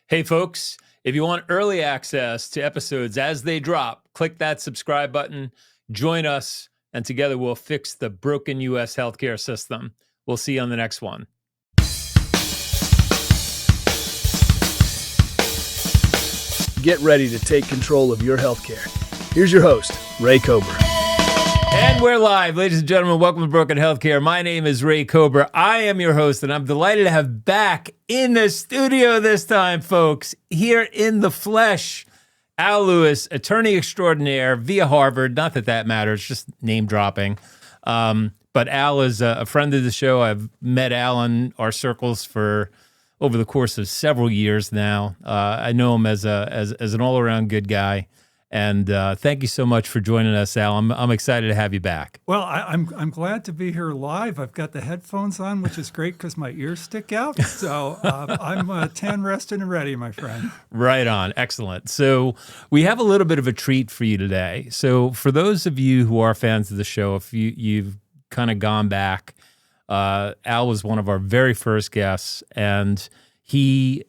Hey, folks, if you want early access to episodes as they drop, click that subscribe button, join us, and together we'll fix the broken U.S. healthcare system. We'll see you on the next one. Get ready to take control of your healthcare. Here's your host, Ray Cobra. And we're live, ladies and gentlemen. Welcome to Broken Healthcare. My name is Ray Cobra. I am your host, and I'm delighted to have back in the studio this time, folks, here in the flesh, Al Lewis, attorney extraordinaire via Harvard. Not that that matters, just name dropping. But Al is a friend of the show. I've met Al in our circles for over the course of several years now. I know him as an all-around good guy. And thank you so much for joining us, Al. I'm excited to have you back. Well, I'm glad to be here live. I've got the headphones on, which is great because my ears stick out. So I'm tan, rested, and ready, my friend. Right on. Excellent. So we have a little bit of a treat for you today. So for those of you who are fans of the show, if you've kind of gone back, Al was one of our very first guests, and he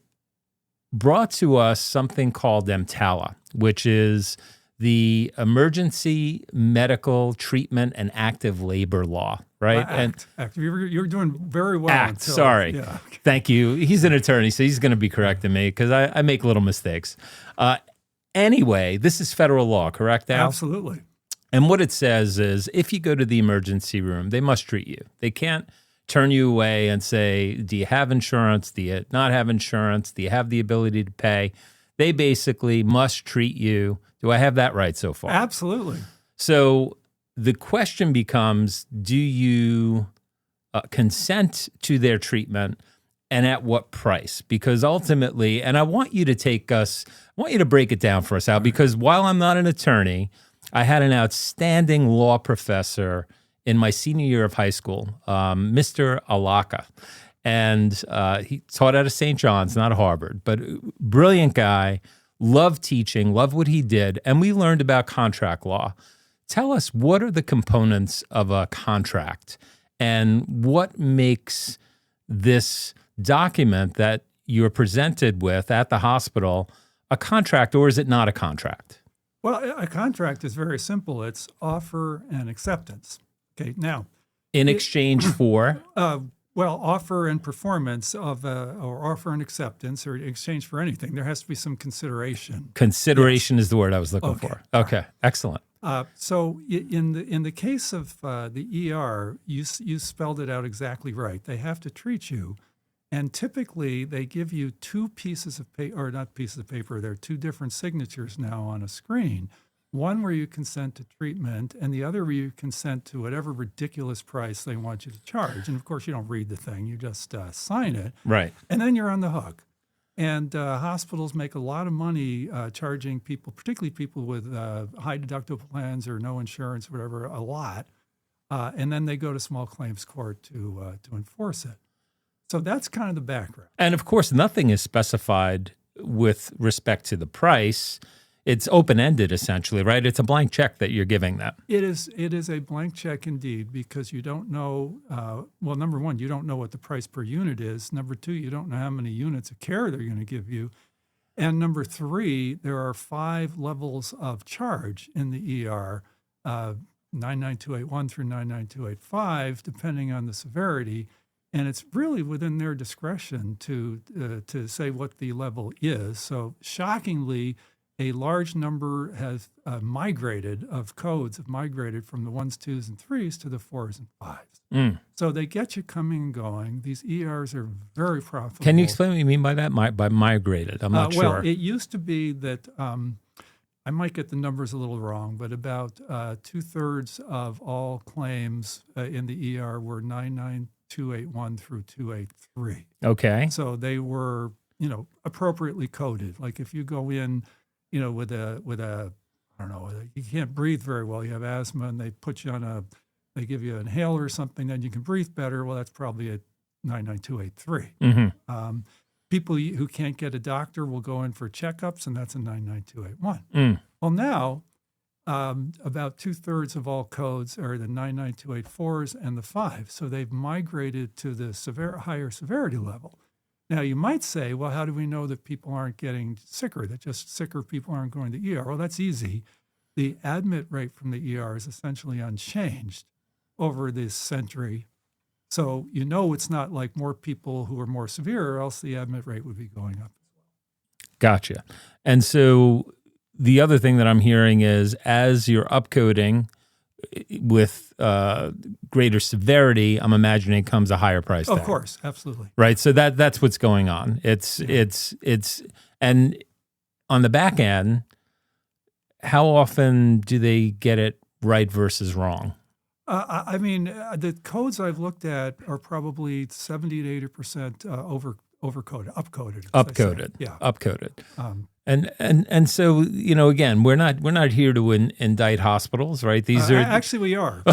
brought to us something called EMTALA, which is the Emergency Medical Treatment and Active Labor Law, right? Act. You're doing very well. Act, sorry. Yeah. Thank you. He's an attorney, so he's going to be correcting me because I make little mistakes. Anyway, this is federal law, correct, Al? Absolutely. And what it says is if you go to the emergency room, they must treat you. They can't turn you away and say, do you have insurance? Do you not have insurance? Do you have the ability to pay? They basically must treat you. Do I have that right so far? Absolutely. So the question becomes, do you consent to their treatment, and at what price? Because ultimately, and I want you to break it down for us, Al, because while I'm not an attorney, I had an outstanding law professor in my senior year of high school, Mr. Alaka. And he taught out of St. John's, not Harvard, but brilliant guy, loved teaching, loved what he did. And we learned about contract law. Tell us, what are the components of a contract, and what makes this document that you're presented with at the hospital a contract, or is it not a contract? Well, a contract is very simple. It's offer and acceptance. Okay, now. In exchange for? Offer and performance or offer and acceptance, or in exchange for anything, there has to be some consideration. Consideration is the word I was looking for. Okay, excellent. So in the case of the ER, you spelled it out exactly right. They have to treat you, and typically they give you two pieces of paper, or not pieces of paper. There are two different signatures now on a screen. One where you consent to treatment, and the other where you consent to whatever ridiculous price they want you to charge. And of course, you don't read the thing; you just sign it. Right. And then you're on the hook. And hospitals make a lot of money charging people, particularly people with high deductible plans or no insurance, whatever, a lot. And then they go to small claims court to enforce it. So that's kind of the background. And of course, nothing is specified with respect to the price. It's open-ended, essentially, right? It's a blank check that you're giving them. It is a blank check indeed, because you don't know, number one, you don't know what the price per unit is. Number two, you don't know how many units of care they're going to give you. And number three, there are 5 levels of charge in the ER, 99281 through 99285, depending on the severity. And it's really within their discretion to say what the level is. So shockingly, a large number has migrated from the 1s, 2s, and 3s to the 4s and 5s. So they get you coming and going. These ERs are very profitable. Can you explain what you mean by that, by migrated? I'm not sure. Well, it used to be that, I might get the numbers a little wrong, but about 2/3 of all claims in the ER were 99281 through 283. Okay. So they were, appropriately coded. Like if you go in, with a I don't know, you can't breathe very well, you have asthma, and they put you on they give you an inhaler or something, then you can breathe better. Well, that's probably a 99283. Mm-hmm. People who can't get a doctor will go in for checkups, and that's a 99281. Well, now about 2/3 of all codes are the 99284s and the 5. So they've migrated to the higher severity level. Now, you might say, well, how do we know that people aren't getting sicker, that just sicker people aren't going to the ER? Well, that's easy. The admit rate from the ER is essentially unchanged over this century. So you know it's not like more people who are more severe, or else the admit rate would be going up. Gotcha. And so the other thing that I'm hearing is as you're upcoding with greater severity, I'm imagining comes a higher price tag. Of course, absolutely. Right. So that's what's going on. It's and on the back end, how often do they get it right versus wrong? I mean, the codes I've looked at are probably 70 to 80% overcoded, upcoded. Upcoded. Yeah. Upcoded. And so, again, we're not here to indict hospitals, right? These are actually we are.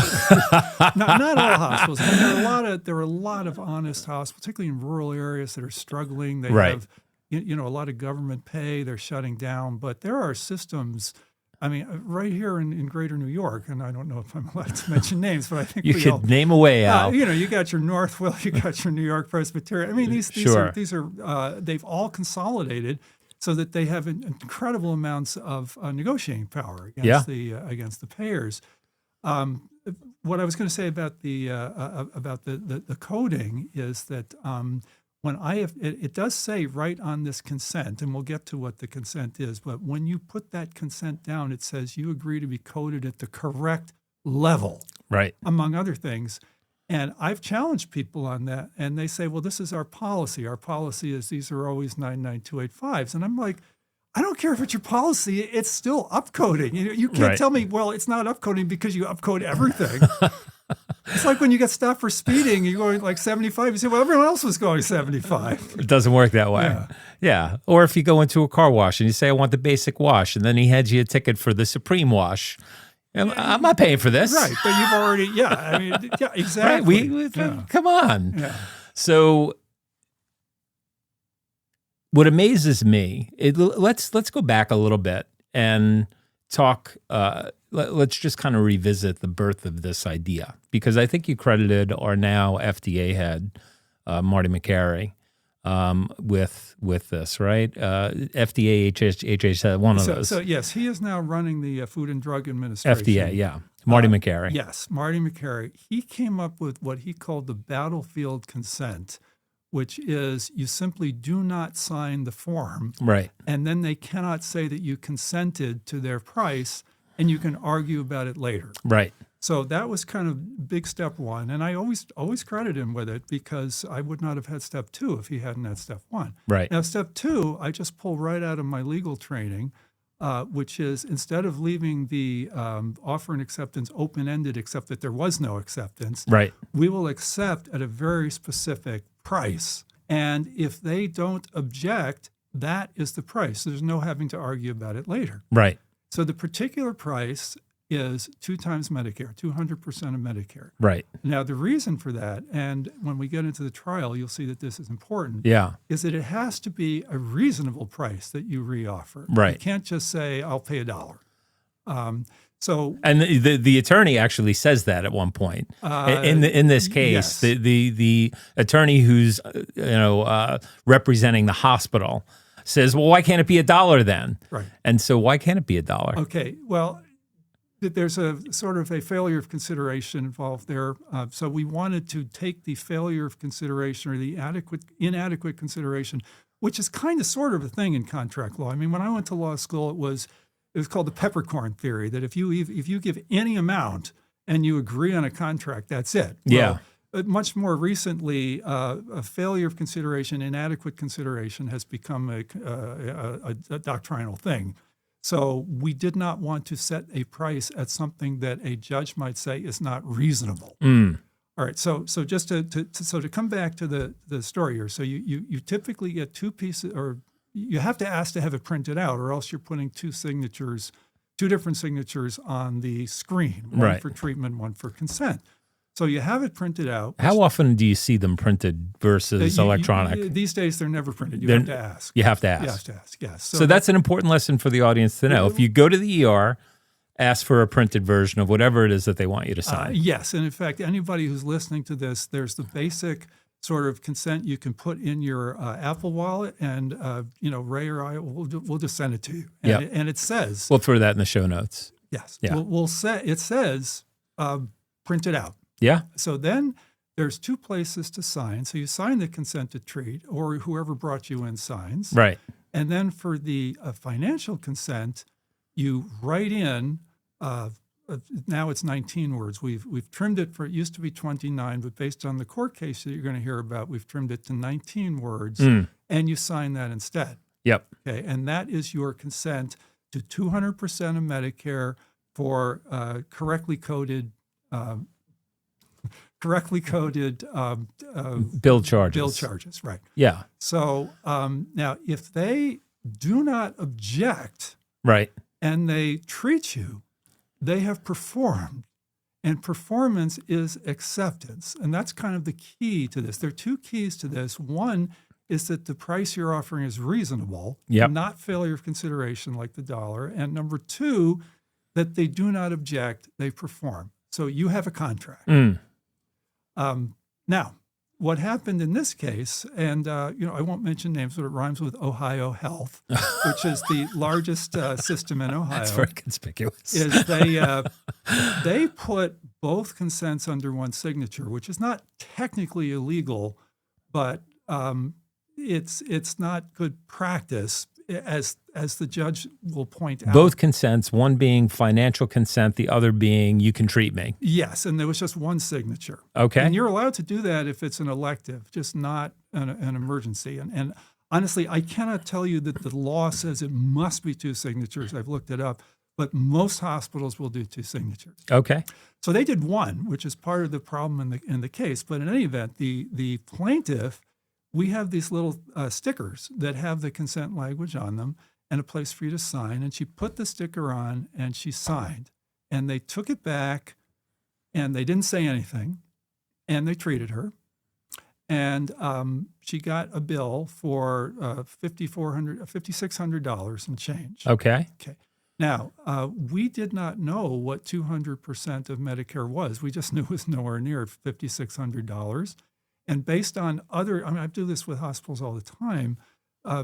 not all hospitals. I mean, there are a lot of honest hospitals, particularly in rural areas that are struggling. They have a lot of government pay. They're shutting down, but there are systems. I mean, right here in Greater New York, and I don't know if I'm allowed to mention names, but I think you could name away, Al. You got your Northwell, you got your New York Presbyterian. I mean, these are they've all consolidated so that they have incredible amounts of negotiating power against the payers. What I was going to say about the coding is that when it does say right on this consent, and we'll get to what the consent is, but when you put that consent down, it says you agree to be coded at the correct level, right? Among other things. And I've challenged people on that, and they say, well, this is our policy. Our policy is these are always 99285s. And I'm like, I don't care if it's your policy, it's still upcoding. You can't tell me, well, it's not upcoding because you upcode everything. It's like when you get stopped for speeding, you're going like 75. You say, well, everyone else was going 75. It doesn't work that way. Yeah. Or if you go into a car wash and you say, I want the basic wash, and then he hands you a ticket for the supreme wash. I'm not paying for this. Right. But you've already, exactly. Right. Come on. Yeah. So what amazes me, let's go back a little bit and talk, let's just kind of revisit the birth of this idea, because I think you credited our now FDA head, Marty McCary, with this, right? FDA, HHS, one of those. So yes, he is now running the Food and Drug Administration. FDA, yeah. Marty McCary. Yes, Marty McCary. He came up with what he called the battlefield consent, which is you simply do not sign the form. Right. And then they cannot say that you consented to their price, and you can argue about it later. Right. So that was kind of big step one. And I always credit him with it, because I would not have had step two if he hadn't had step one. Right. Now, step two, I just pull right out of my legal training, which is instead of leaving the offer and acceptance open-ended, except that there was no acceptance, right, we will accept at a very specific price. And if they don't object, that is the price. There's no having to argue about it later. Right. So the particular price is 2 times Medicare, 200% of Medicare. Right. Now, the reason for that, and when we get into the trial, you'll see that this is important, is that it has to be a reasonable price that you reoffer. Right. You can't just say, I'll pay $1. And the attorney actually says that at one point. In this case, yes. the attorney who's representing the hospital says, well, why can't it be $1 then? Right. And so why can't it be $1? Okay. Well, there's a sort of a failure of consideration involved there. So we wanted to take the failure of consideration or the inadequate consideration, which is kind of sort of a thing in contract law. I mean, when I went to law school, it was called the peppercorn theory, that if you give any amount and you agree on a contract, that's it. Yeah. Well, much more recently, a failure of consideration, inadequate consideration has become a doctrinal thing. So we did not want to set a price at something that a judge might say is not reasonable. Mm. All right. So just to come back to the story here. So you typically get 2 pieces, or you have to ask to have it printed out, or else you're putting 2 different signatures on the screen, one for treatment, one for consent. So you have it printed out. How often do you see them printed versus electronic? These days, they're never printed. You have to ask. You have to ask. You have to ask, yes. So that's an important lesson for the audience to know. If you go to the ER, ask for a printed version of whatever it is that they want you to sign. Yes. And in fact, anybody who's listening to this, there's the basic sort of consent you can put in your Apple Wallet, and Ray or I we'll just send it to you. And, Yep. and it says, We'll throw that in the show notes. yes, Yeah. it says print it out. Yeah. So then there's two places to sign. So you sign the consent to treat, or whoever brought you in signs. Right. And then for the financial consent, you write in. Now it's 19 words. We've trimmed it for, it used to be 29, but based on the court case that you're going to hear about, we've trimmed it to 19 words, and you sign that instead. Yep. Okay, and that is your consent to 200% of Medicare for correctly coded Bill charges. bill charges. Right. Yeah. So now, if they do not object Right. and they treat you, they have performed, and performance is acceptance. And that's kind of the key to this. There are two keys to this. One is that the price you're offering is reasonable, Yep. not failure of consideration like the dollar. And number two, that they do not object, they perform. So you have a contract. Now, what happened in this case, and I won't mention names, but it rhymes with Ohio Health, which is the largest system in Ohio. That's very conspicuous. Is they put both consents under one signature, which is not technically illegal, but it's not good practice, as the judge will point out. Both consents, one being financial consent, the other being you can treat me. Yes, and there was just one signature. Okay. And you're allowed to do that if it's an elective, just not an emergency. And honestly, I cannot tell you that the law says it must be two signatures. I've looked it up, but most hospitals will do two signatures. Okay. So they did one, which is part of the problem in the case. But in any event, the plaintiff, we have these little stickers that have the consent language on them and a place for you to sign. And she put the sticker on and she signed. And they took it back and they didn't say anything. And they treated her. And she got a bill for $5,600 and change. Okay. Okay. Now, we did not know what 200% of Medicare was. We just knew it was nowhere near $5,600. And based on other, I do this with hospitals all the time,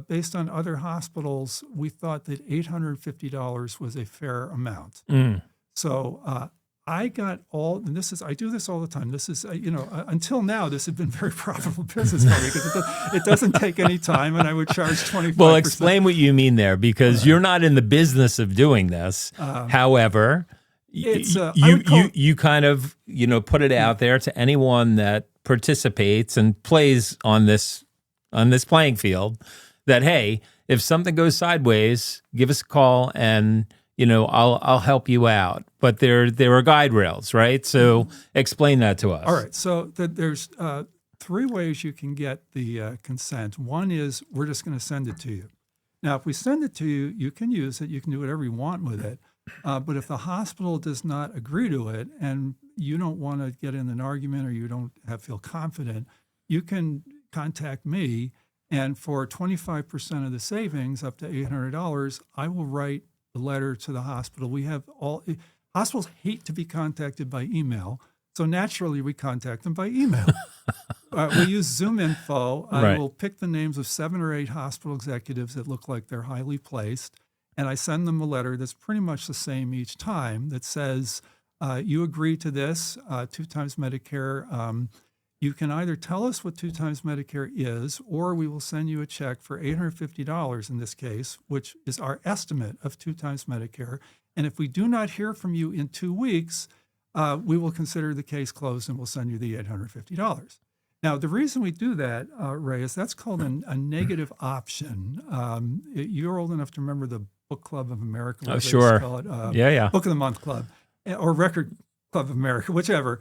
based on other hospitals, we thought that $850 was a fair amount. So I got and I do this all the time. This is, until now, this had been very profitable business for me because it doesn't take any time, and I would charge 25%. Well, explain what you mean there, because you're not in the business of doing this. However, you kind of, put it out there to anyone that participates and plays on this playing field that, hey, if something goes sideways, give us a call and I'll help you out. But there are guide rails, right? So explain that to us. All right. So there's three ways you can get the consent. One is we're just going to send it to you. Now, if we send it to you, you can use it. You can do whatever you want with it. But if the hospital does not agree to it and you don't want to get in an argument or you don't feel confident, you can contact me. And for 25% of the savings, up to $800, I will write the letter to the hospital. Hospitals hate to be contacted by email. So naturally, we contact them by email. We use Zoom info. I will pick the names of 7 or 8 hospital executives that look like they're highly placed. And I send them a letter that's pretty much the same each time that says, you agree to this, 2 times Medicare. You can either tell us what 2 times Medicare is, or we will send you a check for $850 in this case, which is our estimate of 2 times Medicare. And if we do not hear from you in 2 weeks, we will consider the case closed and we'll send you the $850. Now, the reason we do that, Ray, is that's called a negative option. You're old enough to remember the Book Club of America. Oh, sure. Yeah. Book of the Month Club or Record Club of America, whichever.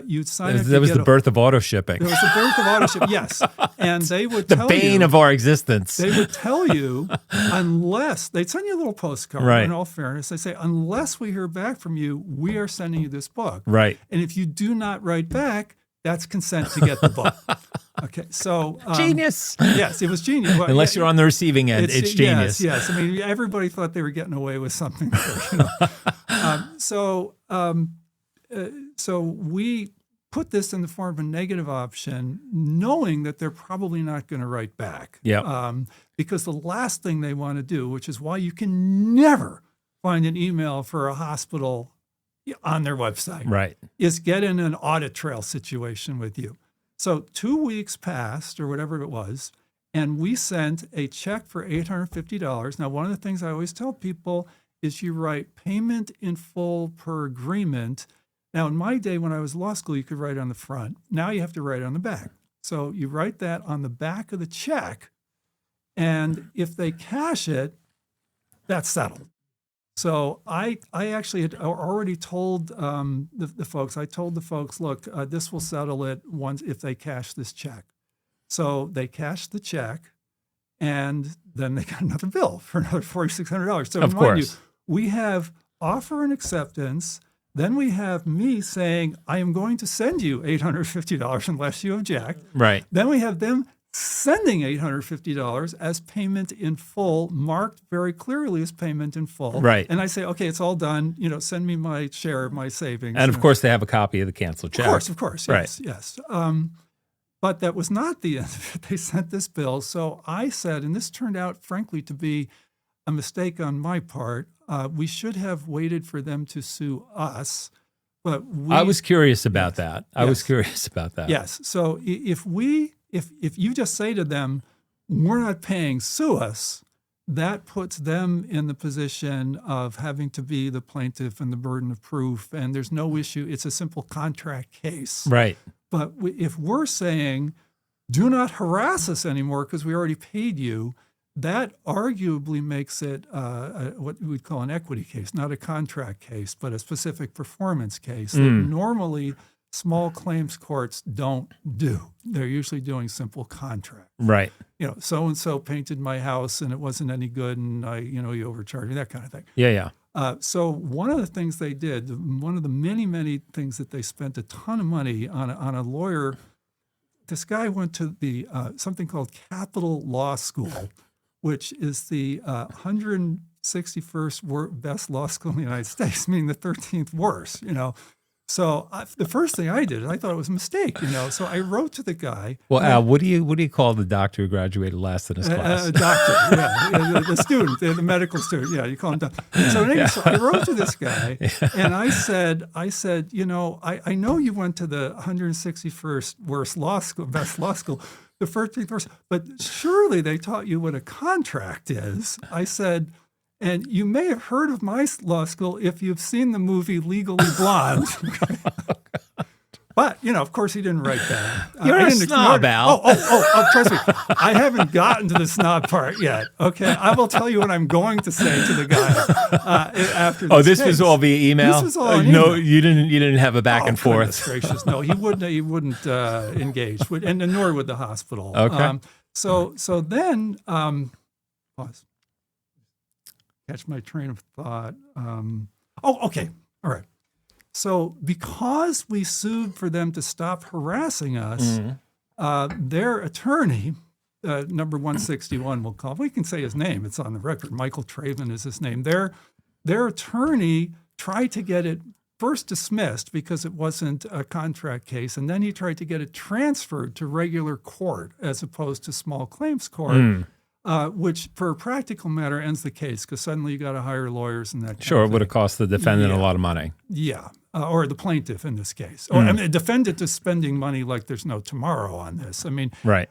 You'd sign up. That was the birth of auto shipping. It was the birth of auto shipping, yes. And they would the tell you. The bane of our existence. They would tell you, unless, they'd send you a little postcard, right. In all fairness. They say, unless we hear back from you, we are sending you this book. Right. And if you do not write back, that's consent to get the book. Okay, so genius. Yes, it was genius. Well, unless you're on the receiving end, it's genius. Yes. I mean, everybody thought they were getting away with something there, So we put this in the form of a negative option, knowing that they're probably not going to write back. Yeah. Because the last thing they want to do, which is why you can never find an email for a hospital on their website, Right. is get in an audit trail situation with you. So 2 weeks passed or whatever it was, and we sent a check for $850. Now, one of the things I always tell people is you write payment in full per agreement. Now, in my day when I was law school, you could write on the front. Now you have to write on the back. So you write that on the back of the check, and if they cash it, that's settled. So I actually had already told the folks, I told the folks, look, this will settle it once if they cash this check. So they cashed the check, and then they got another bill for another $4,600. So Of mind you, course. we have offer and acceptance. Then we have me saying, I am going to send you $850 unless you object. Right. Then we have them sending $850 as payment in full, marked very clearly as payment in full. Right. And I say, okay, it's all done. Send me my share of my savings. And of course, they have a copy of the canceled check. Of course. Right. Yes. But that was not the end of it. They sent this bill. So I said, and this turned out, frankly, to be a mistake on my part. We should have waited for them to sue us. But I was curious about Yes. that. I was curious about that. Yes. So if you just say to them, we're not paying, sue us, that puts them in the position of having to be the plaintiff and the burden of proof. And there's no issue. It's a simple contract case. Right. But if we're saying, do not harass us anymore because we already paid you, that arguably makes it what we'd call an equity case, not a contract case, but a specific performance case that normally small claims courts don't do. They're usually doing simple contract. Right. So-and-so painted my house and it wasn't any good and you overcharged me, that kind of thing. Yeah. So one of the things they did, one of the many, many things that they spent a ton of money on a lawyer, this guy went to the something called Capital Law School, which is the 161st best law school in the United States, meaning the 13th worst, So the first thing I did, I thought it was a mistake, So I wrote to the guy. Well, Al, what do you call the doctor who graduated last in his class? A doctor, the student, the medical student, you call him doctor. So anyway, so I wrote to this guy, and I said, I know you went to the 161st worst law school, best law school, the 13th worst, but surely they taught you what a contract is. I said, and you may have heard of my law school if you've seen the movie Legally Blonde. But, of course, he didn't write that. You're a snob, Al. Oh, trust me. I haven't gotten to the snob part yet. Okay. I will tell you what I'm going to say to the guy after this was all via email? This was all on No, email. you didn't have a back and forth. Goodness gracious. No, he wouldn't engage, and nor would the hospital. Okay. So then, pause. Catch my train of thought. Okay. All right. So because we sued for them to stop harassing us, their attorney, number 161, we'll call him. We can say his name. It's on the record. Michael Traven is his name. Their attorney tried to get it first dismissed because it wasn't a contract case, and then he tried to get it transferred to regular court as opposed to small claims court. Which, for a practical matter, ends the case because suddenly you got to hire lawyers and that kind Sure, of it would have thing. cost the defendant a lot of money. Yeah, or the plaintiff in this case. Or the defendant is spending money like there's no tomorrow on this. I mean, Right.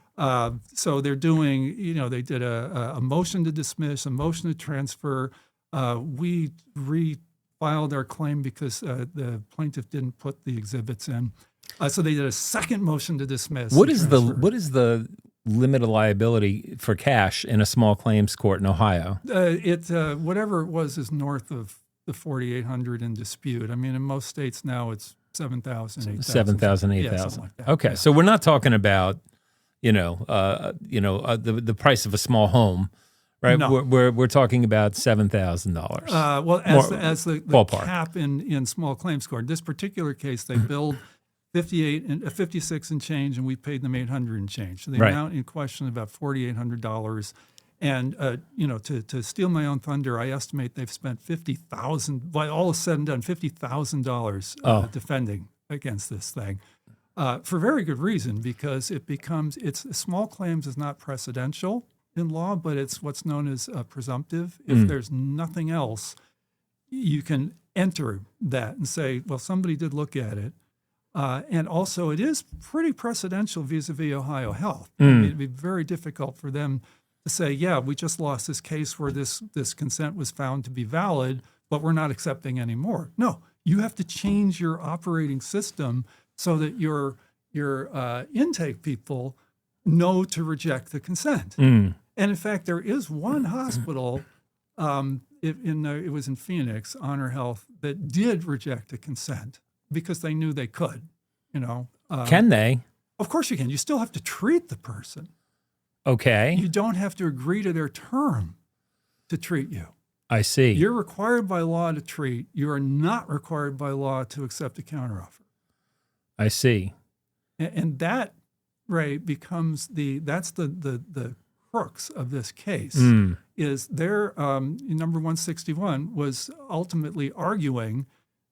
so they're doing, they did a motion to dismiss, a motion to transfer. We refiled our claim because the plaintiff didn't put the exhibits in. So they did a second motion to dismiss. What and is the limit of liability for cash in a small claims court in Ohio? Whatever it was is north of the 4,800 in dispute. I mean, in most states now it's 7,000, 8,000. 7,000, 8,000. Yeah, something like that. Okay, so we're not talking about, the price of a small home, right? No. We're talking about $7,000. Well, as the ballpark. cap in small claims court, this particular case, they billed 56 and change, and we paid them 800 and change. So the Right. amount in question is about $4,800. And to steal my own thunder, I estimate they've spent $50,000. By all is said and done, $50,000 defending against this thing. for very good reason, because small claims is not precedential in law, but it's what's known as presumptive. If there's nothing else, you can enter that and say, well, somebody did look at it. And also, it is pretty precedential vis-a-vis Ohio Health. I mean, it'd be very difficult for them to say, yeah, we just lost this case where this consent was found to be valid, but we're not accepting anymore. No, you have to change your operating system so that your intake people know to reject the consent. And in fact, there is one hospital, it was in Phoenix, Honor Health, that did reject a consent because they knew they could. Can they? Of course you can. You still have to treat the person. Okay. You don't have to agree to their term to treat you. I see. You're required by law to treat. You are not required by law to accept a counteroffer. I see. And that, Ray, becomes that's the crux of this case. Is their number 161 was ultimately arguing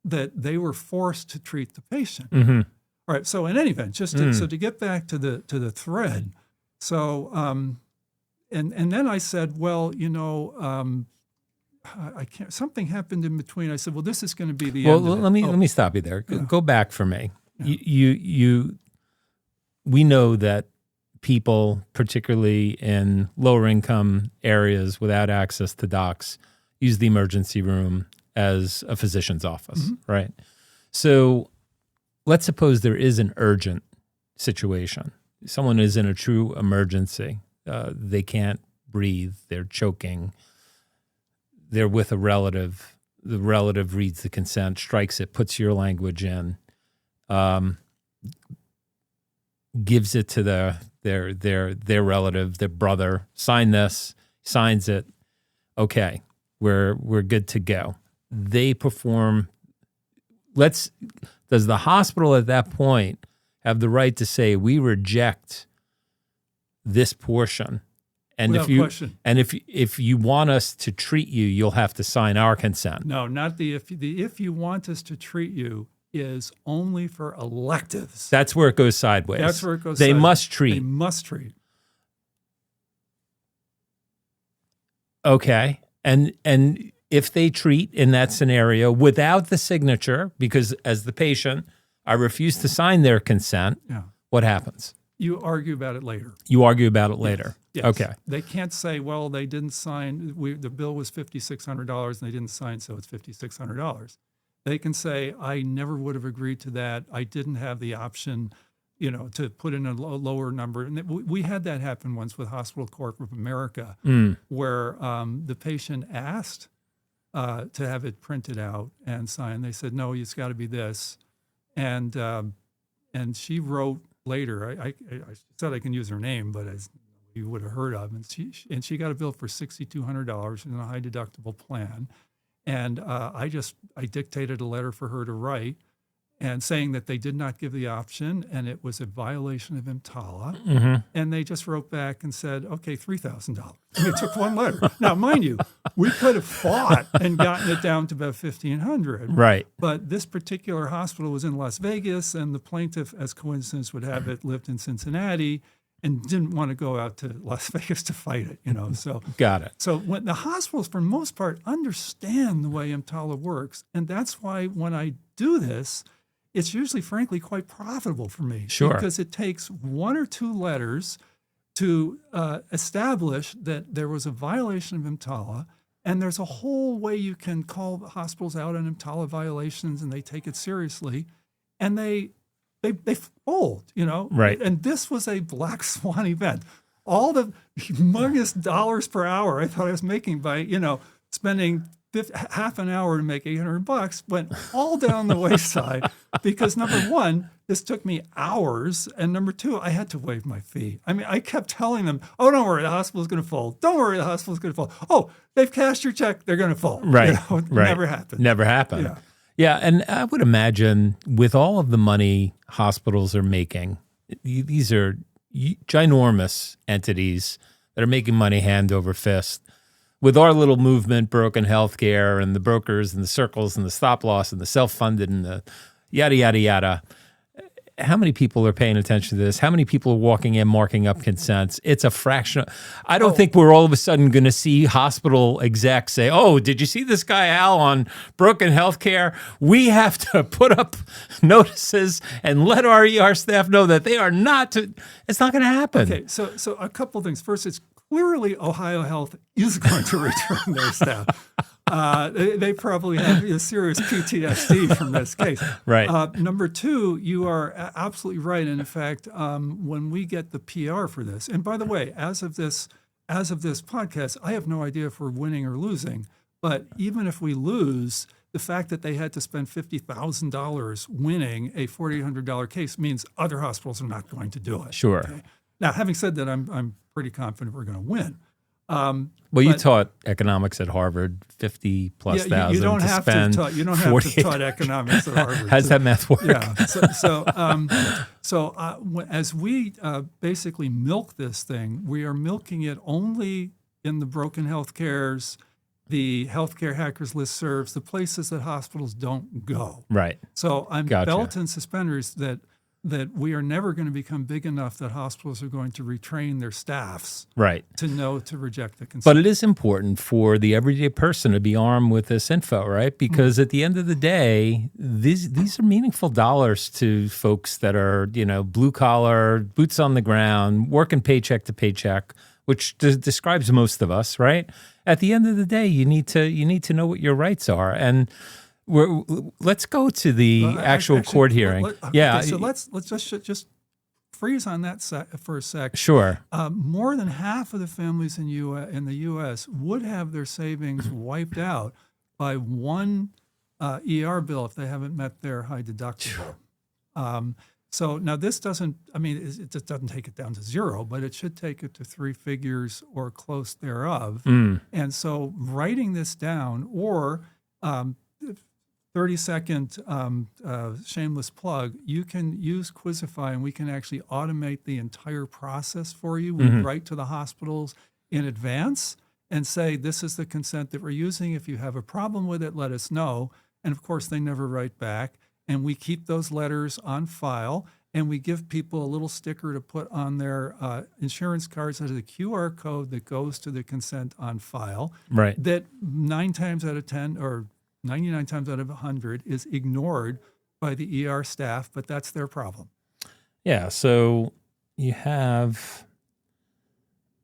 that they were forced to treat the patient. All right. So in any event, so to get back to the thread. So and then I said, well, I can't. Something happened in between. I said, well, this is going to be the end. Well, let me stop you there. Go back for me. Yeah. We know that people, particularly in lower income areas without access to docs, use the emergency room as a physician's office, right? So let's suppose there is an urgent situation. Someone is in a true emergency. They can't breathe. They're choking. They're with a relative. The relative reads the consent, strikes it, puts your language in, gives it to their relative, their brother. Sign this, signs it. Okay, we're good to go. They perform. Does the hospital at that point have the right to say we reject this portion? And Without question. if you want us to treat you, you'll have to sign our consent. No, not the if you want us to treat you is only for electives. That's where it goes sideways. That's where it goes They sideways. must treat. They must treat. Okay. And if they treat in that scenario without the signature, because as the patient, I refuse to sign their consent, what happens? You argue about it later. You argue about it later. Yes. Okay. They can't say, well, they didn't sign. The bill was $5,600 and they didn't sign, so it's $5,600. They can say, I never would have agreed to that. I didn't have the option, to put in a lower number. And we had that happen once with Hospital Corp of America, where the patient asked to have it printed out and signed. They said, no, it's got to be this. And she wrote later, I said I can use her name, but as you would have heard of, and she got a bill for $6,200 in a high deductible plan. And I dictated a letter for her to write and saying that they did not give the option and it was a violation of EMTALA. And they just wrote back and said, okay, $3,000. And it took one letter. Now, mind you, we could have fought and gotten it down to about $1,500. Right. But this particular hospital was in Las Vegas and the plaintiff, as coincidence would have it, lived in Cincinnati and didn't want to go out to Las Vegas to fight it, So Got it. So when the hospitals, for the most part, understand the way EMTALA works, and that's why when I do this, it's usually, frankly, quite profitable for me. Sure. Because it takes one or two letters to establish that there was a violation of EMTALA, and there's a whole way you can call the hospitals out on EMTALA violations, and they take it seriously, and they fold, Right. And this was a black swan event. All the humongous dollars per hour I thought I was making by, spending half an hour to make $800 went all down the wayside because number one, this took me hours. And number two, I had to waive my fee. I mean, I kept telling them, oh, don't worry, the hospital's going to fold. Don't worry, the hospital's going to fold. Oh, they've cashed your check. They're going to fold. Right. It right. never happened. Never happened. Yeah. Yeah, and I would imagine with all of the money hospitals are making, these are ginormous entities that are making money hand over fist. With our little movement, Broken Healthcare, and the brokers and the circles and the stop loss and the self-funded and the yada, yada, yada, how many people are paying attention to this? How many people are walking in, marking up consents? It's a fraction. I don't think we're all of a sudden going to see hospital execs say, "Oh, did you see this guy Al on Broken Healthcare? We have to put up notices and let our ER staff know that they are not to." It's not going to happen. Okay, so a couple things. First, it's clearly Ohio Health is going to return their staff. They probably have a serious PTSD from this case. Right. Number two, you are absolutely right. And in fact, when we get the PR for this, and by the way, as of this podcast, I have no idea if we're winning or losing. But even if we lose, the fact that they had to spend $50,000 winning a $4,800 case means other hospitals are not going to do it. Sure. Okay? Now, having said that, I'm pretty confident we're going to win. Well, you taught economics at Harvard, 50 plus thousand. You don't to have spend to taught. You don't have to taught economics at Harvard. How's that math work? Yeah. As we basically milk this thing, we are milking it only in the broken healthcares, the healthcare hackers listservs, the places that hospitals don't go. Right. So I'm Gotcha. belt and suspenders that we are never going to become big enough that hospitals are going to retrain their staffs Right. to know to reject the consent. But it is important for the everyday person to be armed with this info, right? Because at the end of the day, these are meaningful dollars to folks that are, blue collar, boots on the ground, working paycheck to paycheck, which describes most of us, right? At the end of the day, you need to know what your rights are. And let's go to the actual court hearing. Okay, so let's just freeze on that for a sec. Sure. More than half of the families in the U.S. would have their savings wiped out by one ER bill if they haven't met their high deductible. So now this doesn't. I mean, it just doesn't take it down to zero, but it should take it to three figures or close thereof. And so writing this down or 30-second shameless plug, you can use Quizify and we can actually automate the entire process for you. We write to the hospitals in advance and say, this is the consent that we're using. If you have a problem with it, let us know. And of course, they never write back. And we keep those letters on file and we give people a little sticker to put on their insurance cards that has a QR code that goes to the consent on file. Right. That 9 times out of 10 or 99 times out of 100 is ignored by the ER staff, but that's their problem. Yeah, so you have...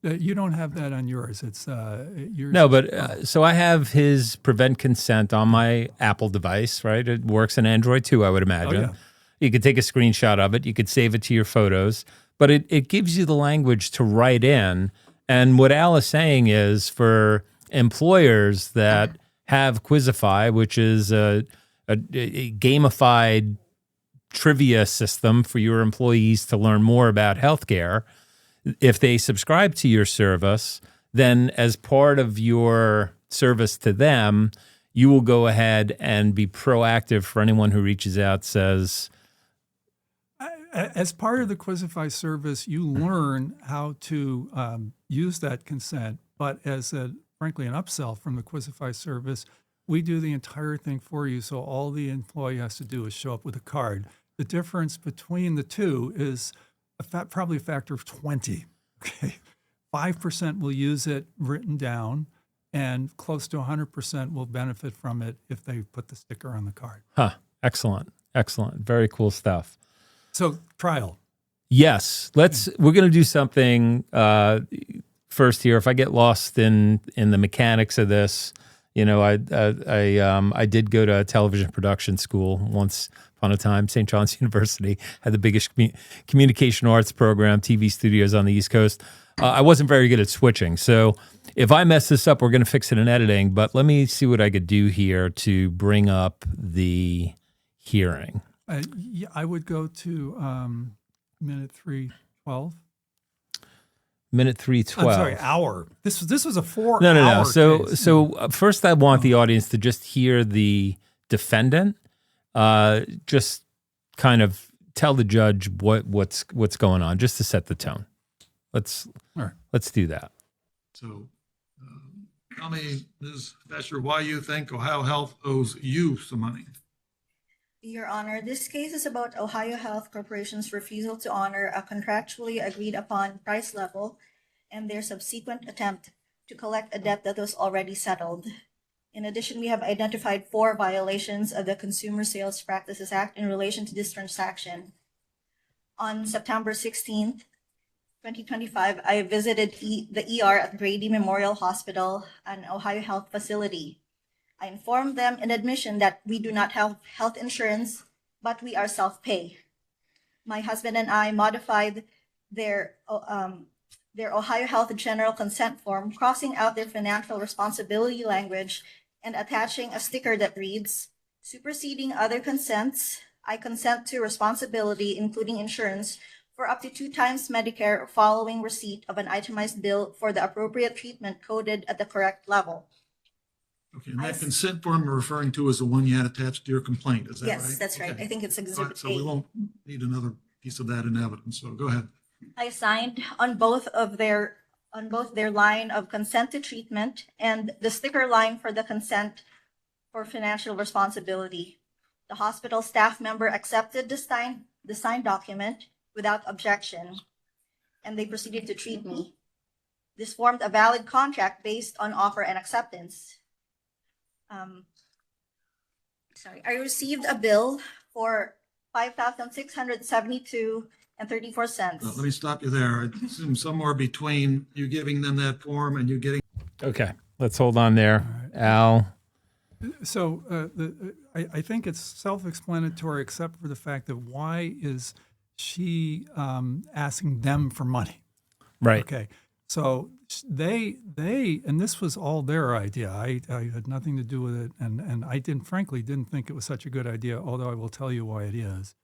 You don't have that on yours. It's yours. No, but so I have his prevent consent on my Apple device, right? It works in Android too, I would imagine. Oh, yeah. You could take a screenshot of it. You could save it to your photos, but it gives you the language to write in. And what Al is saying is for employers that have Quizify, which is a gamified trivia system for your employees to learn more about healthcare. If they subscribe to your service, then as part of your service to them, you will go ahead and be proactive for anyone who reaches out, says... As part of the Quizify service, you learn how to use that consent, but as frankly, an upsell from the Quizify service, we do the entire thing for you. So all the employee has to do is show up with a card. The difference between the two is probably a factor of 20. Okay, 5% will use it written down, and close to 100% will benefit from it if they put the sticker on the card. Huh. Excellent. Very cool stuff. So trial. Yes. We're going to do something first here. If I get lost in the mechanics of this, I did go to a television production school once upon a time. St. John's University had the biggest communication arts program, TV studios on the East Coast. I wasn't very good at switching. So if I mess this up, we're going to fix it in editing. But let me see what I could do here to bring up the hearing. I would go to minute 3:12. Minute 3:12. I'm sorry, hour. This was a 4 No. hour So first, I want the audience to just hear the defendant. Just kind of tell the judge what's going on, just to set the tone. Let's do that. So, tell me, Ms. Fesher, why you think Ohio Health owes you some money? Your Honor, this case is about Ohio Health Corporation's refusal to honor a contractually agreed upon price level and their subsequent attempt to collect a debt that was already settled. In addition, we have identified 4 violations of the Consumer Sales Practices Act in relation to this transaction. On September 16th, 2025, I visited the ER at Grady Memorial Hospital, an Ohio Health facility. I informed them in admission that we do not have health insurance, but we are self-pay. My husband and I modified their Ohio Health General Consent Form, crossing out their financial responsibility language and attaching a sticker that reads, "Superseding other consents, I consent to responsibility, including insurance, for up to 2 times Medicare following receipt of an itemized bill for the appropriate treatment coded at the correct level." Okay, and that consent form you're referring to is the one you had attached to your complaint, is that right? Yes, that's right. Okay. I think it's All right, Exhibit so we A. won't need another piece of that in evidence, so go ahead. I signed on both their line of consent to treatment and the sticker line for the consent for financial responsibility. The hospital staff member accepted the signed document without objection, and they proceeded to treat me. This formed a valid contract based on offer and acceptance. I received a bill for $5,672.34. Let me stop you there. I assume somewhere between you giving them that form and you getting. Okay, let's hold on there. Al, So I think it's self-explanatory, except for the fact that why is she asking them for money? right. Okay, so they and this was all their idea. I had nothing to do with it, and I frankly didn't think it was such a good idea. Although I will tell you why it is.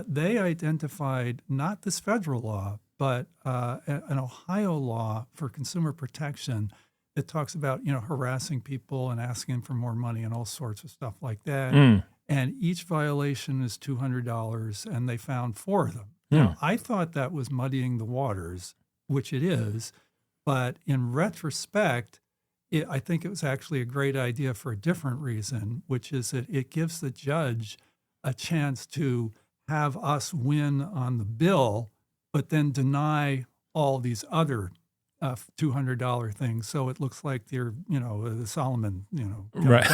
They identified not this federal law, but an Ohio law for consumer protection that talks about harassing people and asking them for more money and all sorts of stuff like that. And each violation is $200, and they found 4 of them. Now, I thought that was muddying the waters, which it is, but in retrospect, I think it was actually a great idea for a different reason, which is that it gives the judge a chance to have us win on the bill, but then deny all these other $200 things. So it looks like they're, the Solomon, Right.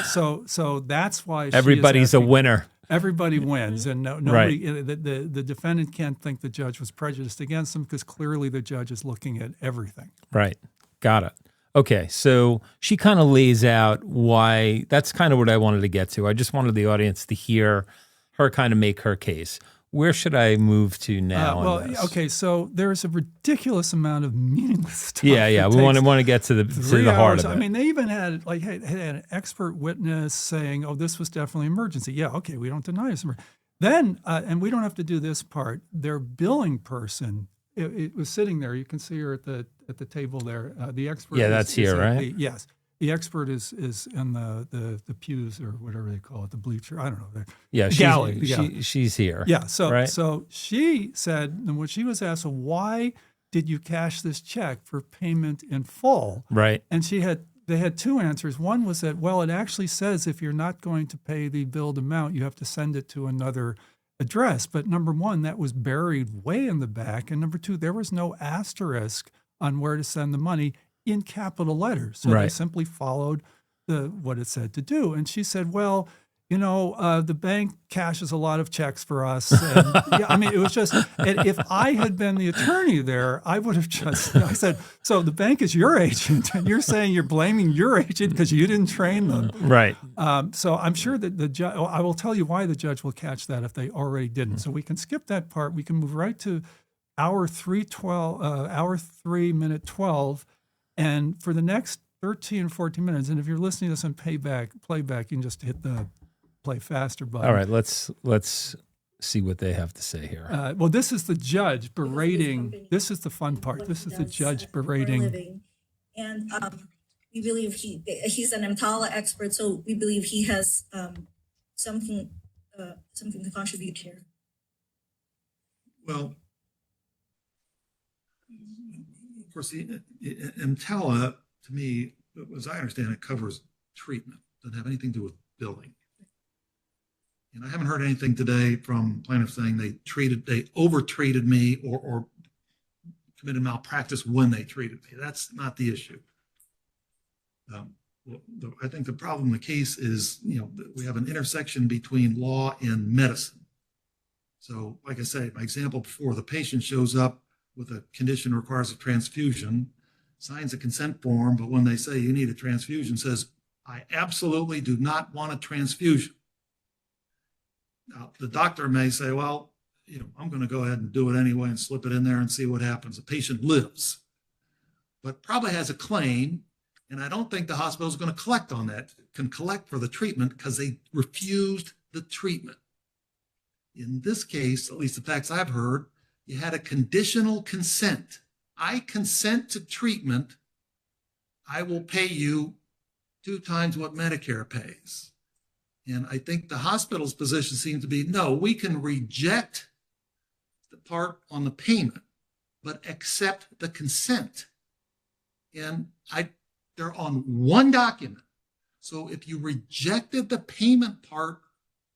So that's why she is Everybody's a asking- winner. Everybody wins, and nobody. The defendant can't think the judge was prejudiced against him because clearly the judge is looking at everything. Right. Got it. Okay. So she kind of lays out why. That's kind of what I wanted to get to. I just wanted the audience to hear her kind of make her case. Where should I move to now? on this? Okay. So there's a ridiculous amount of meaningless stuff. Yeah. It We want takes to get to the 3 heart hours. of it. I mean, they even had an expert witness saying, "Oh, this was definitely emergency." Yeah, okay, we don't deny it's emergency. Then, and we don't have to do this part. Their billing person, it was sitting there. You can see her at the table there. The expert. Yeah, is- that's is here, at right? Yes, the expert is in the pews or whatever they call it, the bleacher. I don't know. Yeah, Galley. she's here. Yeah. So right? so she said, and when she was asked, "Well, why did you cash this check for payment in full?" Right. And they had 2 answers. One was that, well, it actually says if you're not going to pay the billed amount, you have to send it to another address. But number 1, that was buried way in the back. And number 2, there was no asterisk on where to send the money in capital letters. So they Right. simply followed what it said to do. And she said, well, the bank cashes a lot of checks for us. And, yeah, I mean, it was just, and if I had been the attorney there, I would have just, I said, so the bank is your agent, and you're saying you're blaming your agent because you didn't train them. Right. So I'm sure that the judge, I will tell you why the judge will catch that if they already didn't. So we can skip that part. We can move right to hour 3 minute 12. And for the next 13 or 14 minutes, and if you're listening to this on playback, you can just hit the play faster button. All right. Let's see what they have to say here. Well, this is the judge berating. This is the fun part. This is the judge berating. And we believe he's an EMTALA expert, so we believe he has something to contribute here. Well, of course, the EMTALA, to me, as I understand it, covers treatment. Doesn't have anything to do with billing. And I haven't heard anything today from plaintiffs saying they over-treated me or committed malpractice when they treated me. That's not the issue. I think the problem in the case is, we have an intersection between law and medicine. So, like I say, my example before, the patient shows up with a condition that requires a transfusion, signs a consent form, but when they say you need a transfusion, says, I absolutely do not want a transfusion. Now, the doctor may say, well, I'm going to go ahead and do it anyway and slip it in there and see what happens. The patient lives, but probably has a claim. And I don't think the hospital is going to collect on that, can collect for the treatment because they refused the treatment. In this case, at least the facts I've heard, you had a conditional consent. I consent to treatment. I will pay you 2 times what Medicare pays. And I think the hospital's position seems to be, no, we can reject the part on the payment, but accept the consent. And they're on one document. So if you rejected the payment part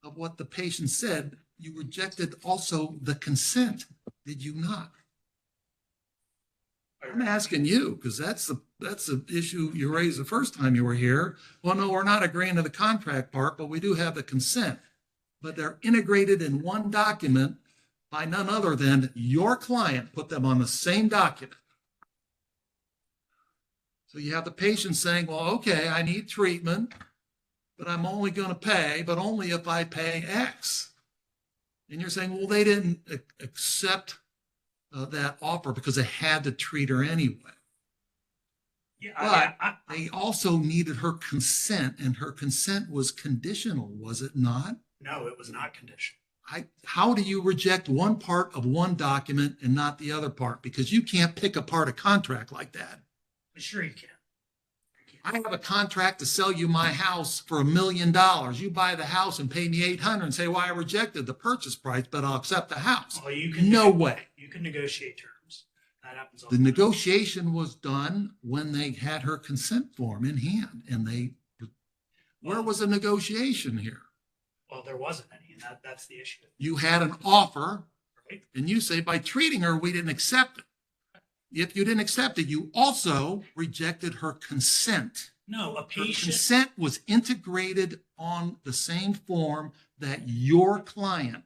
of what the patient said, you rejected also the consent, did you not? I'm asking you, because that's the issue you raised the first time you were here. Well, no, we're not agreeing to the contract part, but we do have the consent. But they're integrated in one document by none other than your client put them on the same document. So you have the patient saying, well, okay, I need treatment, but I'm only going to pay, but only if I pay X. And you're saying, well, they didn't accept that offer because they had to treat her anyway. Yeah, but they also needed her consent, and her consent was conditional, was it not? No, it was not conditional. How do you reject one part of one document and not the other part? Because you can't pick apart a contract like that. Sure you can. I have a contract to sell you my house for $1 million. You buy the house and pay me $800 and say, well, I rejected the purchase price, but I'll accept the house. Well, you can no way. You can negotiate terms. That happens all the the time. Negotiation was done when they had her consent form in hand. And where was the negotiation here? Well, there wasn't any, and that's the issue. You had an offer, right? And you say, by treating her, we didn't accept it. If you didn't accept it, you also rejected her consent. No, a Her patient. consent was integrated on the same form that your client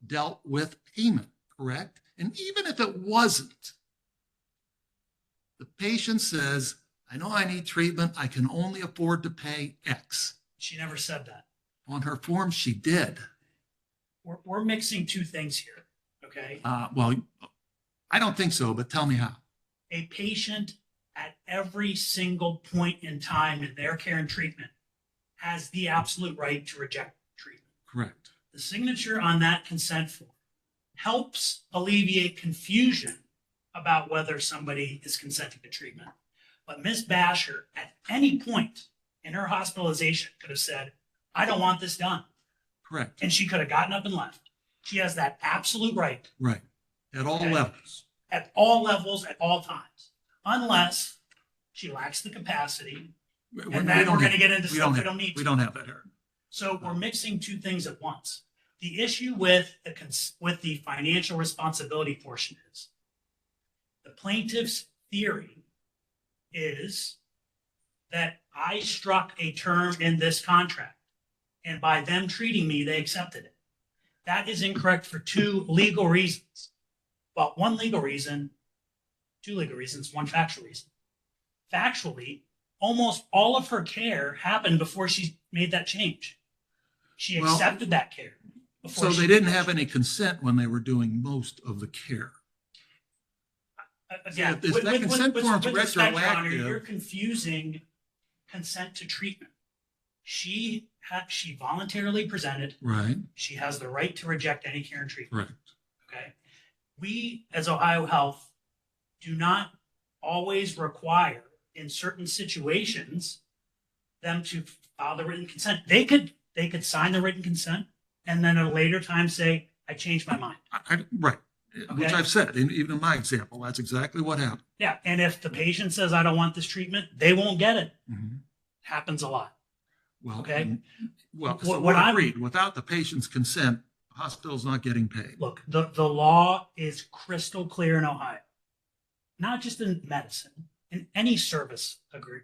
dealt with payment, correct? And even if it wasn't, the patient says, I know I need treatment. I can only afford to pay X. She never said that. On her form, she did. We're mixing two things here, okay? Well, I don't think so, but tell me how. A patient at every single point in time in their care and treatment has the absolute right to reject treatment. Correct. The signature on that consent form helps alleviate confusion about whether somebody is consenting to treatment. But Ms. Basher, at any point in her hospitalization, could have said, I don't want this done. Correct. And she could have gotten up and left. She has that absolute right. Right. At all levels. At all levels, at all times, unless she lacks the capacity. And then we're going to get into stuff we don't need to. We don't have that here. So we're mixing two things at once. The issue with the financial responsibility portion is the plaintiff's theory is that I struck a term in this contract, and by them treating me, they accepted it. That is incorrect for 2 legal reasons. Well, 1 legal reason, 2 legal reasons, 1 factual reason. Factually, almost all of her care happened before she made that change. She accepted that care. So they didn't have any consent when they were doing most of the care. Again, if that consent form's retroactive, you're confusing consent to treatment. She voluntarily presented. Right. She has the right to reject any care and treatment. Right. Okay. We, as Ohio Health, do not always require, in certain situations, them to file the written consent. They could sign the written consent and then at a later time say, I changed my mind. Right. Okay. Which I've said, even in my example, that's exactly what happened. Yeah. And if the patient says, I don't want this treatment, they won't get it. Mm-hmm. Happens a lot. Well, Okay. well, What- so what we're I'm- agreed. Without the patient's consent, the hospital's not getting paid. Look, the law is crystal clear in Ohio, not just in medicine, in any service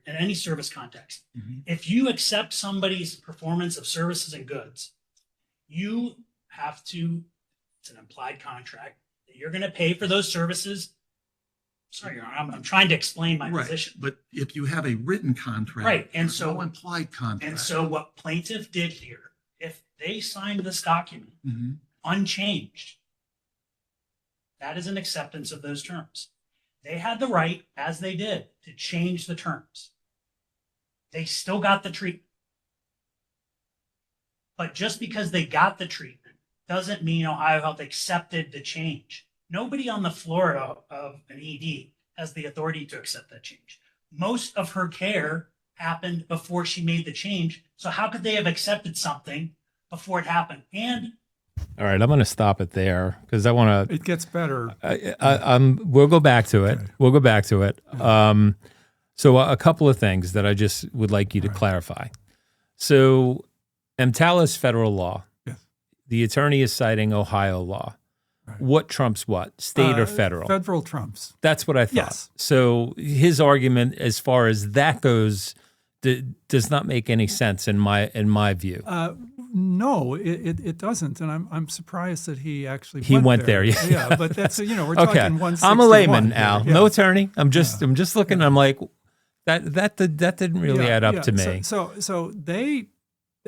in any service context. Mhm. If you accept somebody's performance of services and goods, you have to, it's an implied contract, that you're going to pay for those services. Sorry, Your Honor, I'm trying to explain my Right, position. but if you have a written contract, Right, and there's so- no implied contract. And so what plaintiff did here, if they signed this document Mhm. unchanged, that is an acceptance of those terms. They had the right, as they did, to change the terms. They still got the treatment. But just because they got the treatment doesn't mean Ohio Health accepted the change. Nobody on the floor of an ED has the authority to accept that change. Most of her care happened before she made the change. So how could they have accepted something before it happened? And All right, I'm going to stop it there because I want to. It gets better. We'll go back to it. Okay. We'll go back to it. So a couple of things that I just would like you to clarify. So EMTALA is federal law. Yes. The attorney is citing Ohio law. Right. What trumps what? State or federal? Federal trumps. That's what I thought. Yes. So his argument, as far as that goes, does not make any sense in my view. No, it doesn't, and I'm surprised that he actually He went there, yeah. yeah. But that's we're Okay, talking 161. I'm a layman, Al. Yeah. No attorney. I'm just looking. I'm like, that didn't really Yeah, add up yeah. to me. So they,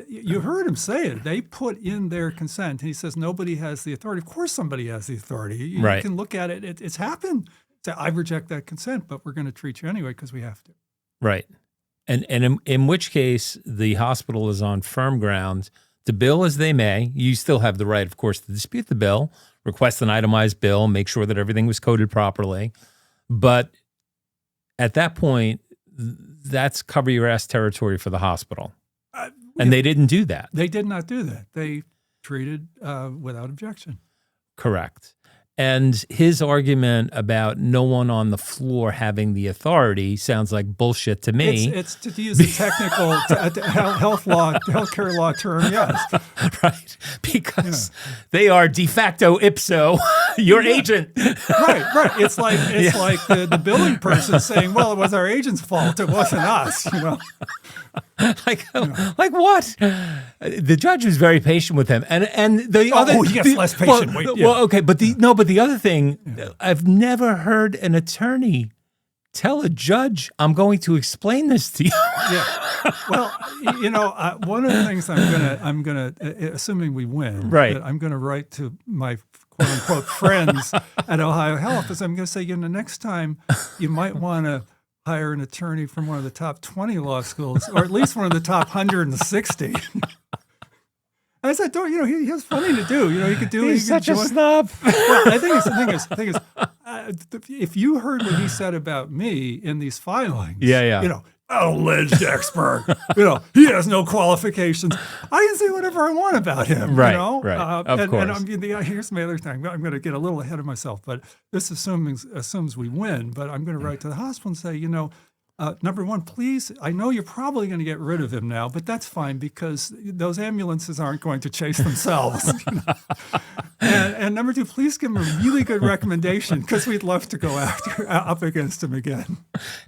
you heard him say it. They put in their consent. He says nobody has the authority. Of course, somebody has the authority. You Right. can look at it. It's happened. Say, I reject that consent, but we're going to treat you anyway because we have to. Right. And in which case the hospital is on firm ground to bill as they may. You still have the right, of course, to dispute the bill, request an itemized bill, make sure that everything was coded properly. But at that point, that's cover your ass territory for the hospital. And they didn't do that. They did not do that. They treated without objection. Correct. And his argument about no one on the floor having the authority sounds like bullshit to me. It's to use a technical healthcare law term, yes. Right. Because they are de facto ipso your agent. Right. It's like the billing person saying, "Well, it was our agent's fault. It wasn't us." like what? The judge was very patient with him, and the other. Oh, yes, less patient. Well, okay, but the other thing, I've never heard an attorney tell a judge, "I'm going to explain this to you." Yeah. Well, one of the things I'm gonna, assuming we win, Right. that I'm gonna write to my quote unquote friends at Ohio Health is I'm gonna say, next time you might want to hire an attorney from one of the top 20 law schools, or at least one of the top 160. I said, don't, he has plenty to do. He could do. He's such a snob. Well, I think the thing is, if you heard what he said about me in these filings, alleged expert, he has no qualifications. I can say whatever I want about him, Right, right. Of course. Here's my other thing. I'm going to get a little ahead of myself, but this assumes we win. But I'm going to write to the hospital and say, number one, please, I know you're probably going to get rid of him now, but that's fine because those ambulances aren't going to chase themselves. And number two, please give him a really good recommendation because we'd love to go up against him again.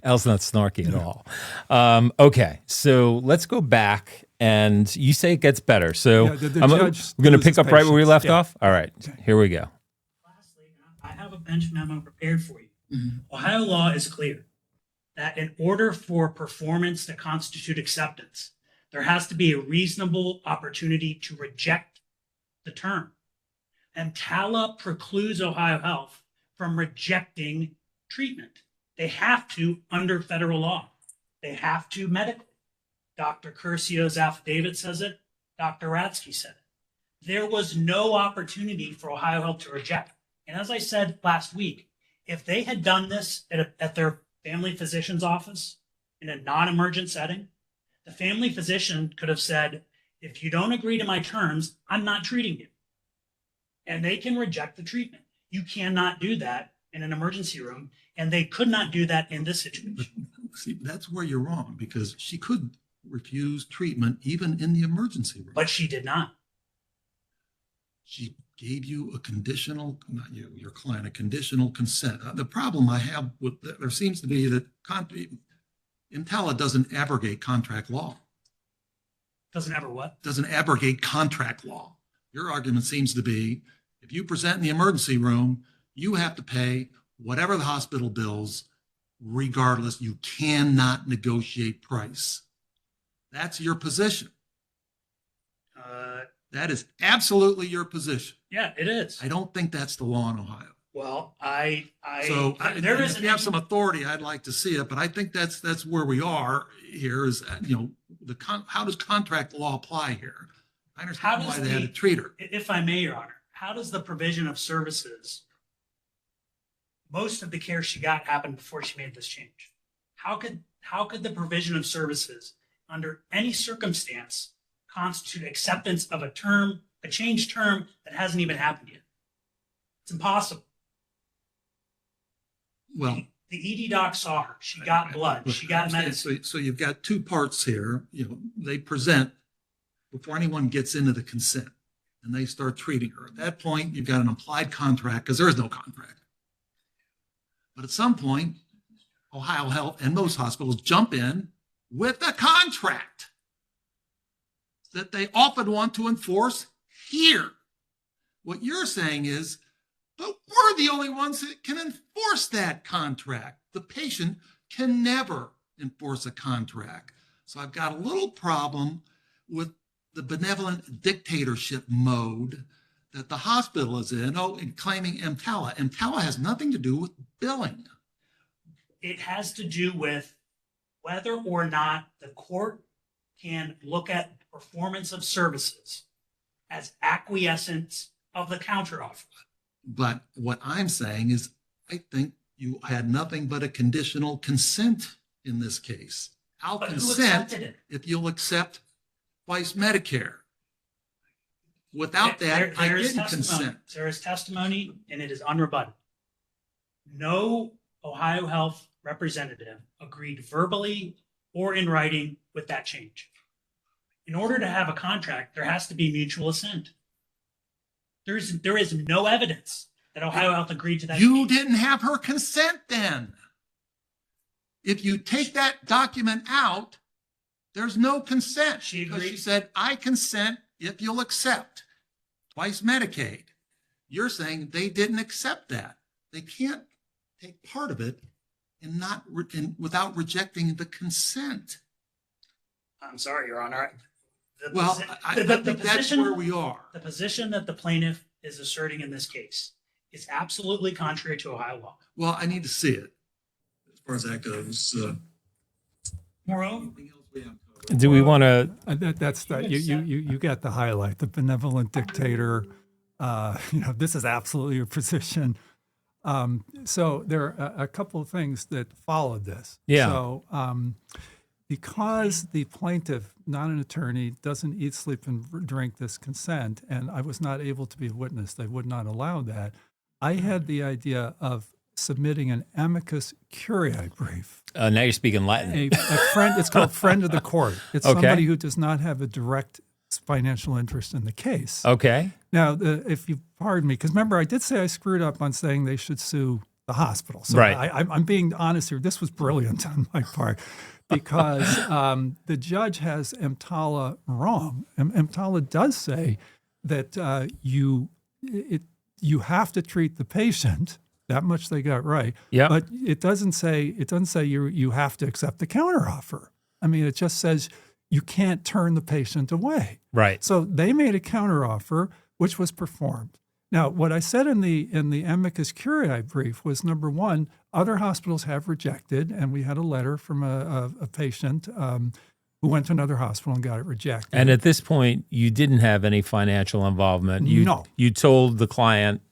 Al's not snarky at all. Okay, so let's go back, and you say it gets better. So the I'm judge going to loses pick up right where we patience. left Yeah. off. All right, here we go. lastly, I have a bench memo prepared for you. Ohio law is clear that in order for performance to constitute acceptance, there has to be a reasonable opportunity to reject the term. And EMTALA precludes Ohio Health from rejecting treatment. They have to under federal law. They have to medically. Dr. Curcio's affidavit says it. Dr. Ratsky said it. There was no opportunity for Ohio Health to reject. And as I said last week, if they had done this at their family physician's office in a non-emergent setting, the family physician could have said, if you don't agree to my terms, I'm not treating you. And they can reject the treatment. You cannot do that in an emergency room, and they could not do that in this situation. See, that's where you're wrong because she couldn't. refuse treatment even in the emergency room. But she did not. She gave you a conditional, not you, your client, a conditional consent. The problem I have with, there seems to be that EMTALA doesn't abrogate contract law. Doesn't ever what? Doesn't abrogate contract law. Your argument seems to be, if you present in the emergency room, you have to pay whatever the hospital bills, regardless. You cannot negotiate price. That's your position. That is absolutely your position. Yeah, it is. I don't think that's the law in Ohio. Well, There is. If you have some authority, I'd like to see it, but I think that's where we are here. Is how does contract law apply here? I understand why they had to treat her. If I may, Your Honor, how does the provision of services? Most of the care she got happened before she made this change. How could the provision of services, under any circumstance, constitute acceptance of a changed term that hasn't even happened yet? It's impossible. Well, the ED doc saw her. She got blood. She got medicine. So you've got two parts here. They present before anyone gets into the consent, and they start treating her. At that point, you've got an implied contract because there is no contract. But at some point, Ohio Health and most hospitals jump in with a contract that they often want to enforce here. What you're saying is, but we're the only ones that can enforce that contract. The patient can never enforce a contract. So I've got a little problem with the benevolent dictatorship mode that the hospital is in. And claiming EMTALA. EMTALA has nothing to do with billing. It has to do with whether or not the court can look at performance of services as acquiescence of the counteroffer. But what I'm saying is, I think you had nothing but a conditional consent in this case. I'll consent if you'll accept twice Medicare. Without that, I didn't consent. There is testimony, and it is unrebutted. No Ohio Health representative agreed verbally or in writing with that change. In order to have a contract, there has to be mutual assent. There is no evidence that Ohio Health agreed to that. You didn't have her consent then. If you take that document out, there's no consent. She agreed. She said, I consent if you'll accept twice Medicaid. You're saying they didn't accept that. They can't take part of it without rejecting the consent. I'm sorry, Your Honor. I think that's where we are. The position that the plaintiff is asserting in this case is absolutely contrary to Ohio law. Well, I need to see it as far as that goes. Moreover, Do we want to? You got the highlight. The benevolent dictator. This is absolutely your position. So there are a couple of things that followed this. Yeah. So because the plaintiff, not an attorney, doesn't eat, sleep, and drink this consent, and I was not able to be a witness, they would not allow that. I had the idea of submitting an amicus curiae brief. Now you're speaking Latin. A friend. It's called friend of the court. It's somebody who does not have a direct financial interest in the case. Okay. Now, if you pardon me, because remember, I did say I screwed up on saying they should sue the hospital. So right. I'm being honest here. This was brilliant on my part because the judge has EMTALA wrong. EMTALA does say that you have to treat the patient. That much they got right. Yeah. But it doesn't say you have to accept the counteroffer. I mean, it just says you can't turn the patient away. Right. So they made a counteroffer, which was performed. Now, what I said in the amicus curiae brief was, number one, other hospitals have rejected, and we had a letter from a patient who went to another hospital and got it rejected. And at this point, you didn't have any financial involvement. No. You told the client.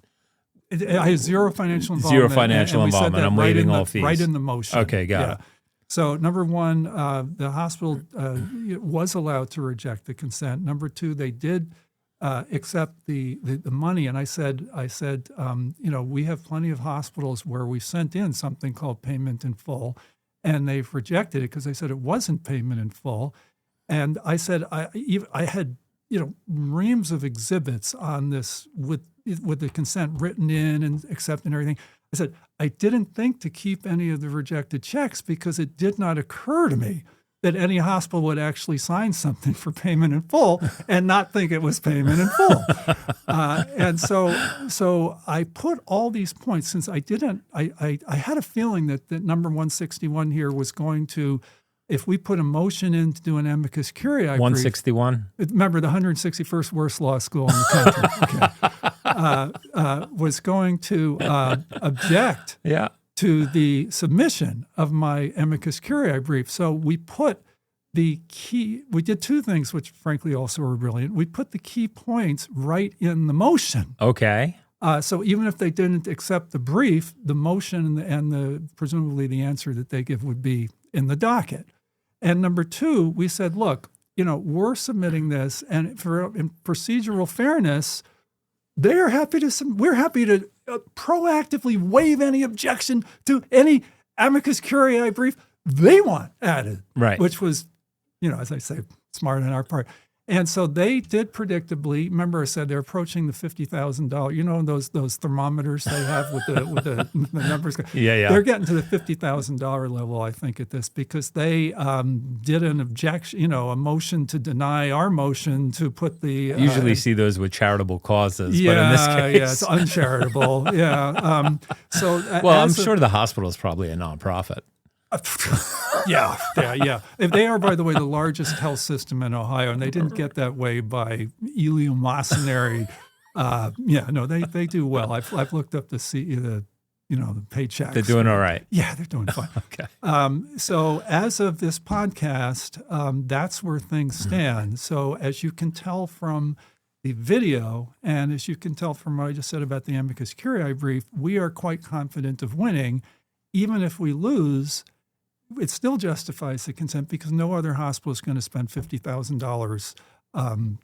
I have zero financial involvement. Zero financial and we said involvement. that I'm waiving all fees. Right in the motion. Okay, got it. So number one, the hospital was allowed to reject the consent. Number two, they did accept the money. And I said, we have plenty of hospitals where we sent in something called payment in full, and they've rejected it because they said it wasn't payment in full. And I said, I had, reams of exhibits on this with the consent written in and accepted and everything. I said, I didn't think to keep any of the rejected checks because it did not occur to me that any hospital would actually sign something for payment in full and not think it was payment in full. And so I put all these points, since I had a feeling that number 161 here was going to, if we put a motion in to do an amicus curiae brief, 161? remember the 161st worst law school in the country, was going to object to the submission of my amicus curiae brief. So we put we did two things, which frankly also were brilliant. We put the key points right in the motion. Okay. So even if they didn't accept the brief, the motion and presumably the answer that they give would be in the docket. And number two, we said, look, we're submitting this, and in procedural fairness, we're happy to proactively waive any objection to any amicus curiae brief they want added, right? Which was, as I say, smart on our part. And so they did predictably. Remember, I said they're approaching the $50,000. Those thermometers they have with the numbers. Yeah. They're getting to the $50,000 level, I think, at this, because they did an objection, a motion to deny our motion to put the. Usually see those with charitable causes, yeah, but in this case, it's uncharitable. Yeah. I'm sure the hospital is probably a nonprofit. Yeah. If they are, by the way, the largest health system in Ohio, and they didn't get that way by eleemosynary. They do well. I've looked up to see the paychecks. They're doing all right. Yeah, they're doing fine. Okay. So as of this podcast, that's where things stand. So as you can tell from the video, and as you can tell from what I just said about the amicus curiae brief, we are quite confident of winning. Even if we lose, it still justifies the consent because no other hospital is going to spend $50,000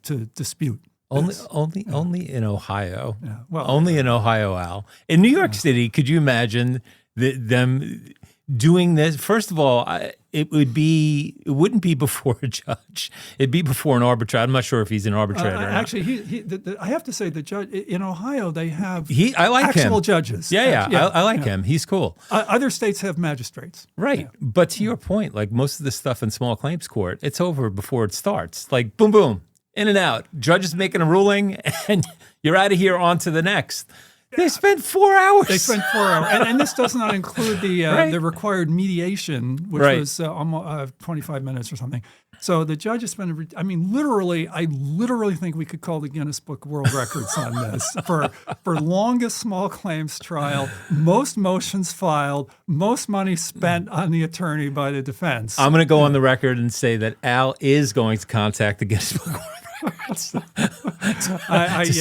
to dispute. Only in Ohio. Yeah. Well, only in Ohio, Al. In New York City, could you imagine them doing this? First of all, it wouldn't be before a judge. It'd be before an arbitrator. I'm not sure if he's an arbitrator. Actually, I have to say the judge in Ohio, they have I like actual him. judges. Yeah. I like him. He's cool. Other states have magistrates. Right. Yeah. But to your point, like most of the stuff in small claims court, it's over before it starts. Like boom, boom, in and out. Judge is making a ruling and you're out of here on to the next. They spent 4 hours. And this does not include the required mediation, which was almost 25 minutes or something. So the judge has spent, I literally think we could call the Guinness Book of World Records on this for longest small claims trial, most motions filed, most money spent on the attorney by the defense. I'm going to go on the record and say that Al is going to contact the Guinness Book of World Records. See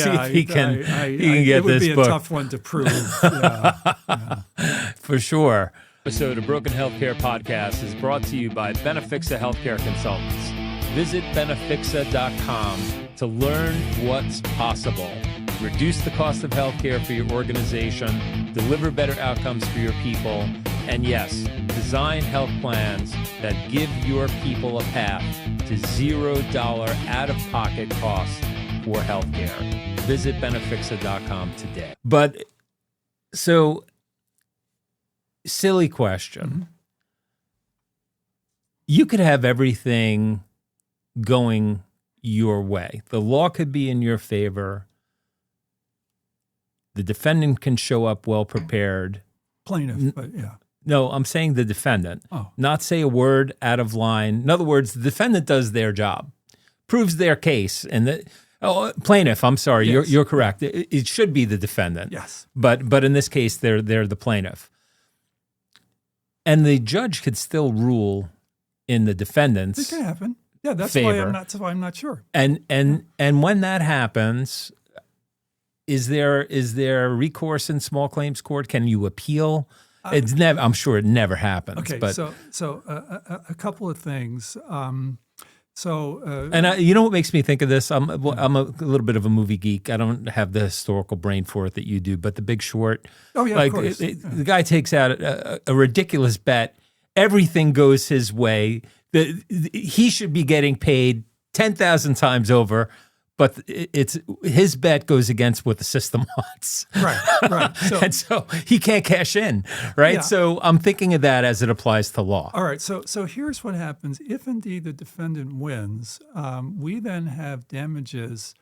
if he can get this book. It would be a tough one to prove. For sure. Episode of Broken Healthcare Podcast is brought to you by Benefixa Healthcare Consultants. Visit benefixa.com to learn what's possible. Reduce the cost of healthcare for your organization, deliver better outcomes for your people, and yes, design health plans that give your people a path to $0 out-of-pocket costs for healthcare. Visit benefixa.com today. But so, silly question. Mm-hmm. You could have everything going your way. The law could be in your favor. The defendant can show up well prepared. Plaintiff, but yeah. No, I'm saying the defendant. Oh. Not say a word out of line. In other words, the defendant does their job, proves their case, and the plaintiff. I'm sorry, yes. You're correct. It should be the defendant. Yes, but in this case, they're the plaintiff, and the judge could still rule in the defendant's. It can happen. Yeah, that's favor. why I'm not sure. And when that happens, is there recourse in small claims court? Can you appeal? It's never. I'm sure it never happens. Okay, but so a couple of things. And you know what makes me think of this? I'm a little bit of a movie geek. I don't have the historical brain for it that you do. But The Big Short. Oh yeah, like, of course. The guy takes out a ridiculous bet. Everything goes his way. he should be getting paid 10,000 times over, but it's his bet goes against what the system wants. Right. So, And so he can't cash in, right? Yeah. So I'm thinking of that as it applies to law. all right. So here's what happens. If indeed the defendant wins, we then have damages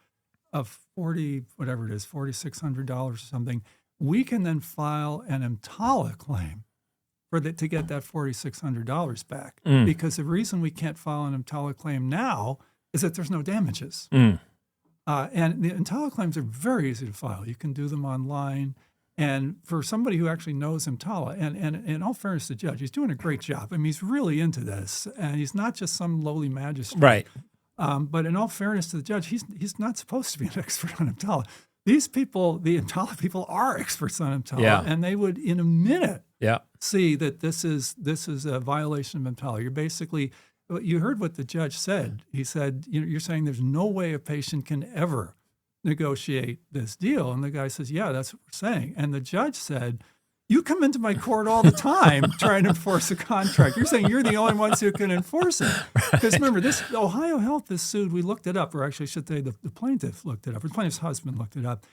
of $4,600 or something. We can then file an EMTALA claim to get that $4,600 back. Because the reason we can't file an EMTALA claim now is that there's no damages. And the EMTALA claims are very easy to file. You can do them online. And for somebody who actually knows EMTALA, and in all fairness to the judge, he's doing a great job. I mean, he's really into this, and he's not just some lowly magistrate. Right. But in all fairness to the judge, he's not supposed to be an expert on EMTALA. These people, the EMTALA people, are experts on EMTALA, Yeah. and they would, in a minute, Yeah. see that this is a violation of EMTALA. You're basically, you heard what the judge said. He said, you're saying there's no way a patient can ever negotiate this deal. And the guy says, yeah, that's what we're saying. And the judge said, you come into my court all the time trying to enforce a contract. You're saying you're the only ones who can enforce it. Because remember, this Ohio Health is sued. We looked it up, or actually I should say the plaintiff looked it up. The plaintiff's husband looked it up.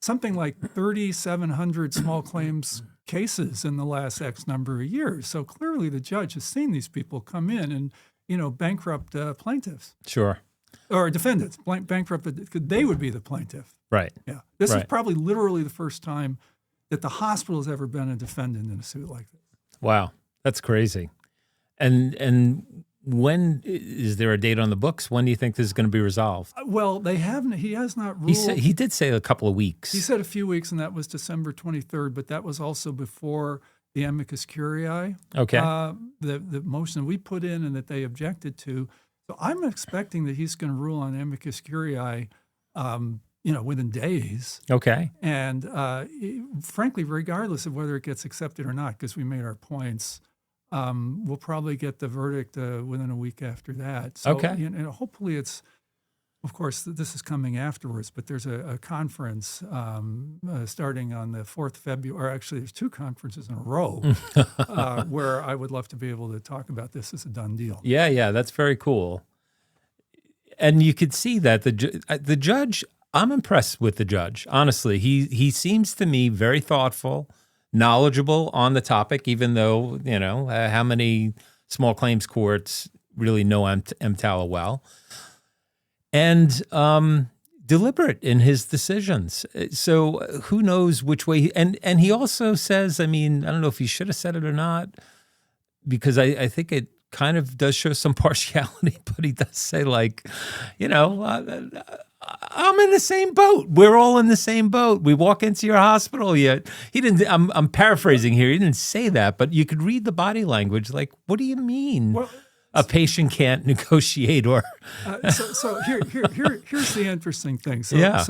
Something like 3,700 small claims cases in the last X number of years. So clearly the judge has seen these people come in and, bankrupt plaintiffs Sure. or defendants, bankrupt. They would be the plaintiff. Right. Yeah. This is Right. probably literally the first time that the hospital has ever been a defendant in a suit like this. Wow. That's crazy. And when is there a date on the books? When do you think this is going to be resolved? Well, they haven't. He has not ruled. He did say a couple of weeks. He said a few weeks, and that was December 23rd. But that was also before the amicus curiae, Okay. the motion that we put in and that they objected to. So I'm expecting that he's going to rule on amicus curiae, within days. Okay. And frankly, regardless of whether it gets accepted or not, because we made our points, we'll probably get the verdict within a week after that. So, Okay. Hopefully it's, of course, this is coming afterwards, but there's a conference starting on the 4th February, or actually there's 2 conferences in a row where I would love to be able to talk about this as a done deal. Yeah, that's very cool. And you could see that the judge, I'm impressed with the judge. Honestly, he seems to me very thoughtful, knowledgeable on the topic, even though, how many small claims courts really know EMTALA well, and deliberate in his decisions. So who knows which way, and he also says, I don't know if he should have said it or not, because I think it kind of does show some partiality, but he does say, I'm in the same boat. We're all in the same boat. We walk into your hospital. He didn't. I'm paraphrasing here. He didn't say that, but you could read the body language. Like, what do you mean? Well, a patient can't negotiate, or so here's the interesting thing. So, Yeah.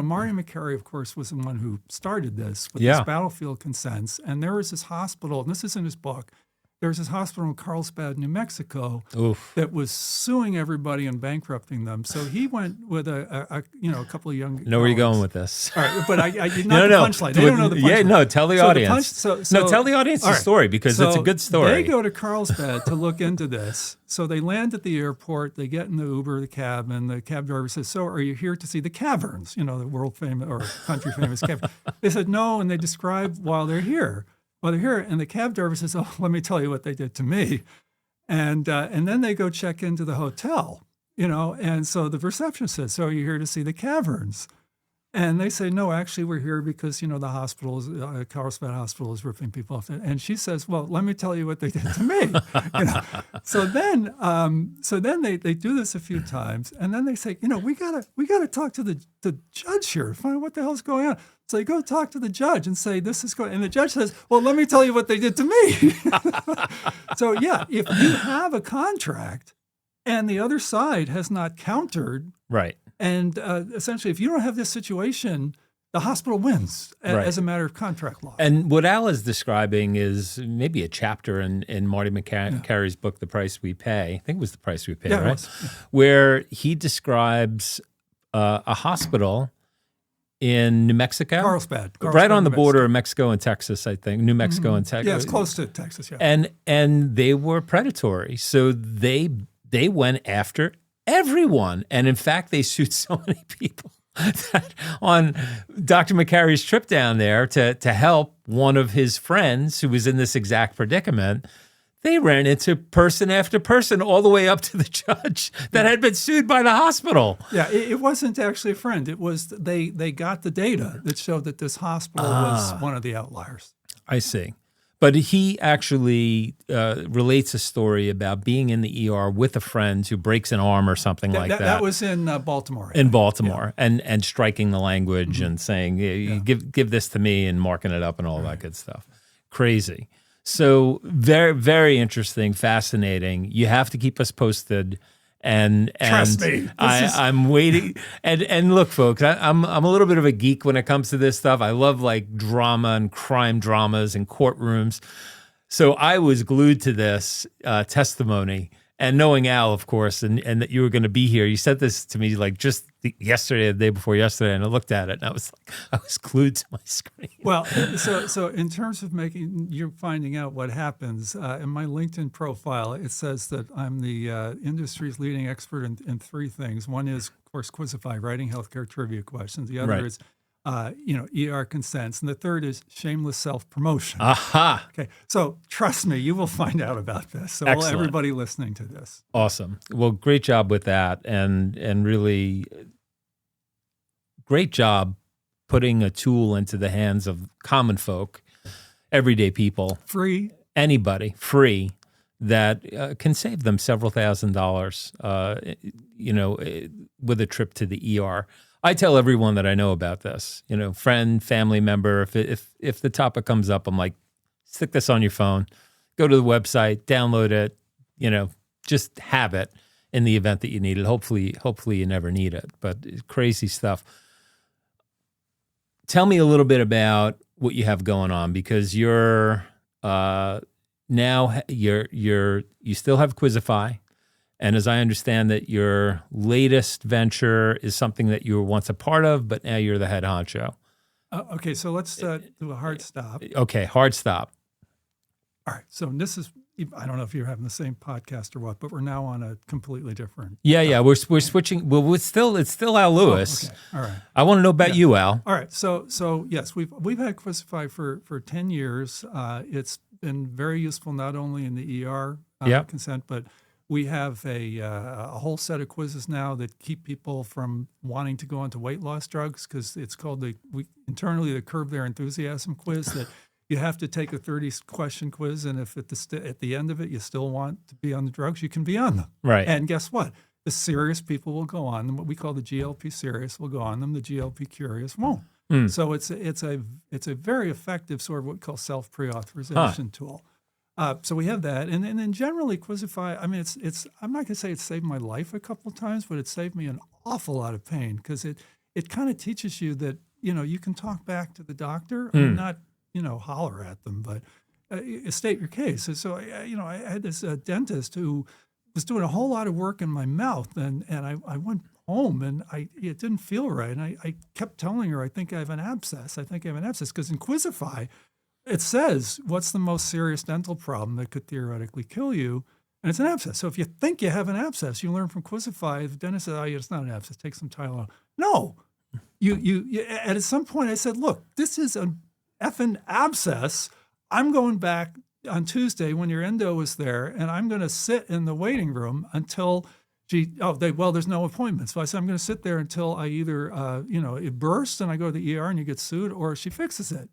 Marty McCary, of course, was the one who started this with Yeah. this battlefield consents. And there was this hospital, and this is in his book. There was this hospital in Carlsbad, New Mexico, Oof. that was suing everybody and bankrupting them. So he went with a couple of young. know where you're colleagues. going with this. All right, but I not No, the no. punchline. They don't know the punchline. Yeah, no. Tell the So audience. no, tell the audience all the right. story, because it's a So good story. They go to Carlsbad to look into this. So they land at the airport. They get in the Uber, the cab, and the cab driver says, "So, are you here to see the caverns? The world famous or country famous cavern?" They said no, and they describe why they're here. Well, they're here, and the cab driver says, "Oh, let me tell you what they did to me," and then they go check into the hotel, and so the receptionist says, "So are you here to see the caverns?" And they say, "No, actually, we're here because the hospital is Carlsbad Hospital is ripping people off." And she says, "Well, let me tell you what they did to me." So then they do this a few times, and then they say, we gotta talk to the judge here to find out what the hell's going on. So they go talk to the judge and say, "This is going," and the judge says, "Well, let me tell you what they did to me." So yeah, if you have a contract and the other side has not countered. Right. And essentially, if you don't have this situation, the hospital wins Right. as a matter of contract law. And what Al is describing is maybe a chapter in Marty McCary's book, The Price We Pay. I think it was The Price We Pay, Yeah, it right? was. Where he describes a hospital in New Mexico. Carlsbad, right on the New border Mexico. of Mexico and Texas, I think. New Mexico and Texas. Yeah, it's close to Texas. Yeah. And they were predatory. So they went after everyone. And in fact, they sued so many people that on Dr. McCarry's trip down there to help one of his friends who was in this exact predicament, they ran into person after person all the way up to the judge that had been sued by the hospital. Yeah, it wasn't actually a friend. It was they got the data that showed that this hospital was one of the outliers. I see. But he actually relates a story about being in the ER with a friend who breaks an arm or something like that. That was in Baltimore. In Baltimore, and striking the language and saying, give this to me and marking it up and all that good stuff. Crazy. So very, very interesting, fascinating. You have to keep us posted. And Trust me, I'm waiting. And look, folks, I'm a little bit of a geek when it comes to this stuff. I love like drama and crime dramas and courtrooms. So I was glued to this testimony. And knowing Al, of course, and that you were going to be here, you sent this to me like just yesterday, the day before yesterday, and I looked at it and I was glued to my screen. Well, so in terms of you're finding out what happens, in my LinkedIn profile, it says that I'm the industry's leading expert in three things. One is, of course, Quizify, writing healthcare trivia questions. The other is ER consents. And the third is shameless self-promotion. Aha. Okay. So trust me, you will find out about this. So will everybody listening to this. Awesome. Well, great job with that. And really great job putting a tool into the hands of common folk, everyday people. Free. Anybody, free, that can save them several $1,000s, with a trip to the ER. I tell everyone that I know about this, friend, family member, if the topic comes up, I'm like, stick this on your phone, go to the website, download it, just have it in the event that you need it. Hopefully you never need it, but crazy stuff. Tell me a little bit about what you have going on, because you're now you still have Quizify. And as I understand that your latest venture is something that you were once a part of, but now you're the head honcho. Okay, so let's do a hard stop. Okay, hard stop. All right, so this is, I don't know if you're having the same podcast or what, but we're now on a completely different. Yeah, we're switching. Well, it's still Al Lewis. Okay, all right. I want to know about you, Al. All right, so yes, we've had Quizify for 10 years. It's been very useful not only in the ER consent, but we have a whole set of quizzes now that keep people from wanting to go onto weight loss drugs, because it's called internally the Curb Their Enthusiasm quiz. That you have to take a 30-question quiz, and if at the end of it you still want to be on the drugs, you can be on them. Right. And guess what? The serious people will go on them. What we call the GLP serious will go on them. The GLP curious won't. So it's a very effective sort of what we call self-pre-authorization tool. So we have that, and then generally Quizify. I mean, it's. I'm not going to say it's saved my life a couple of times, but it saved me an awful lot of pain, because it kind of teaches you that you can talk back to the doctor, I mean, not holler at them, but state your case. And so I had this dentist who was doing a whole lot of work in my mouth, and I went home and it didn't feel right, and I kept telling her I think I have an abscess. Because in Quizify, it says, what's the most serious dental problem that could theoretically kill you? And it's an abscess. So if you think you have an abscess, you learn from Quizify, the dentist says, it's not an abscess, take some Tylenol. No. You and at some point I said, look, this is an effing abscess. I'm going back on Tuesday when your endo is there, and I'm going to sit in the waiting room until there's no appointment. So I said, I'm going to sit there until I either, it bursts and I go to the ER and you get sued, or she fixes it.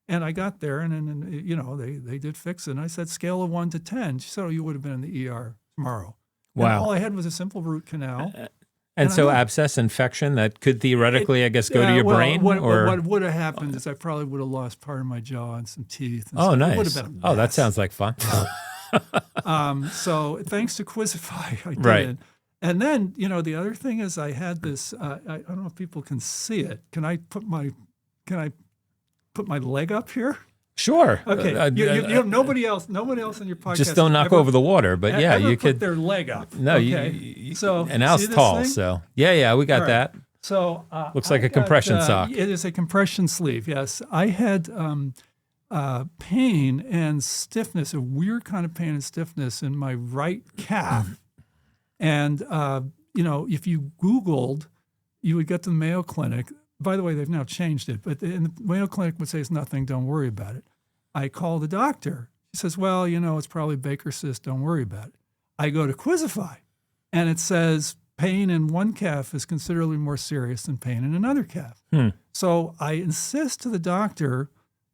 And I got there, and then, they did fix it. And I said, scale of 1 to 10. She said, you would have been in the ER tomorrow. Wow. And all I had was a simple root canal. And so abscess infection, that could theoretically, go to your brain? What would have happened is I probably would have lost part of my jaw and some teeth. And nice. It would have been a mess. Oh, that sounds like fun. So thanks to Quizify, I did. Right. And then, the other thing is I had this, I don't know if people can see it. Can I put my leg up here? Sure. Okay. You have nobody else in your podcast. Just don't knock over the water, but you put could their leg up. No, okay. And Al's tall, so yeah, we got that. So Looks like a compression sock. It is a compression sleeve. Yes, I had pain and stiffness, a weird kind of pain and stiffness in my right calf, and if you Googled, you would get to the Mayo Clinic. By the way, they've now changed it, but the Mayo Clinic would say it's nothing. Don't worry about it. I call the doctor. He says, well, it's probably Baker's cyst. Don't worry about it. I go to Quizify, and it says pain in one calf is considerably more serious than pain in another calf. So I insist to the doctor,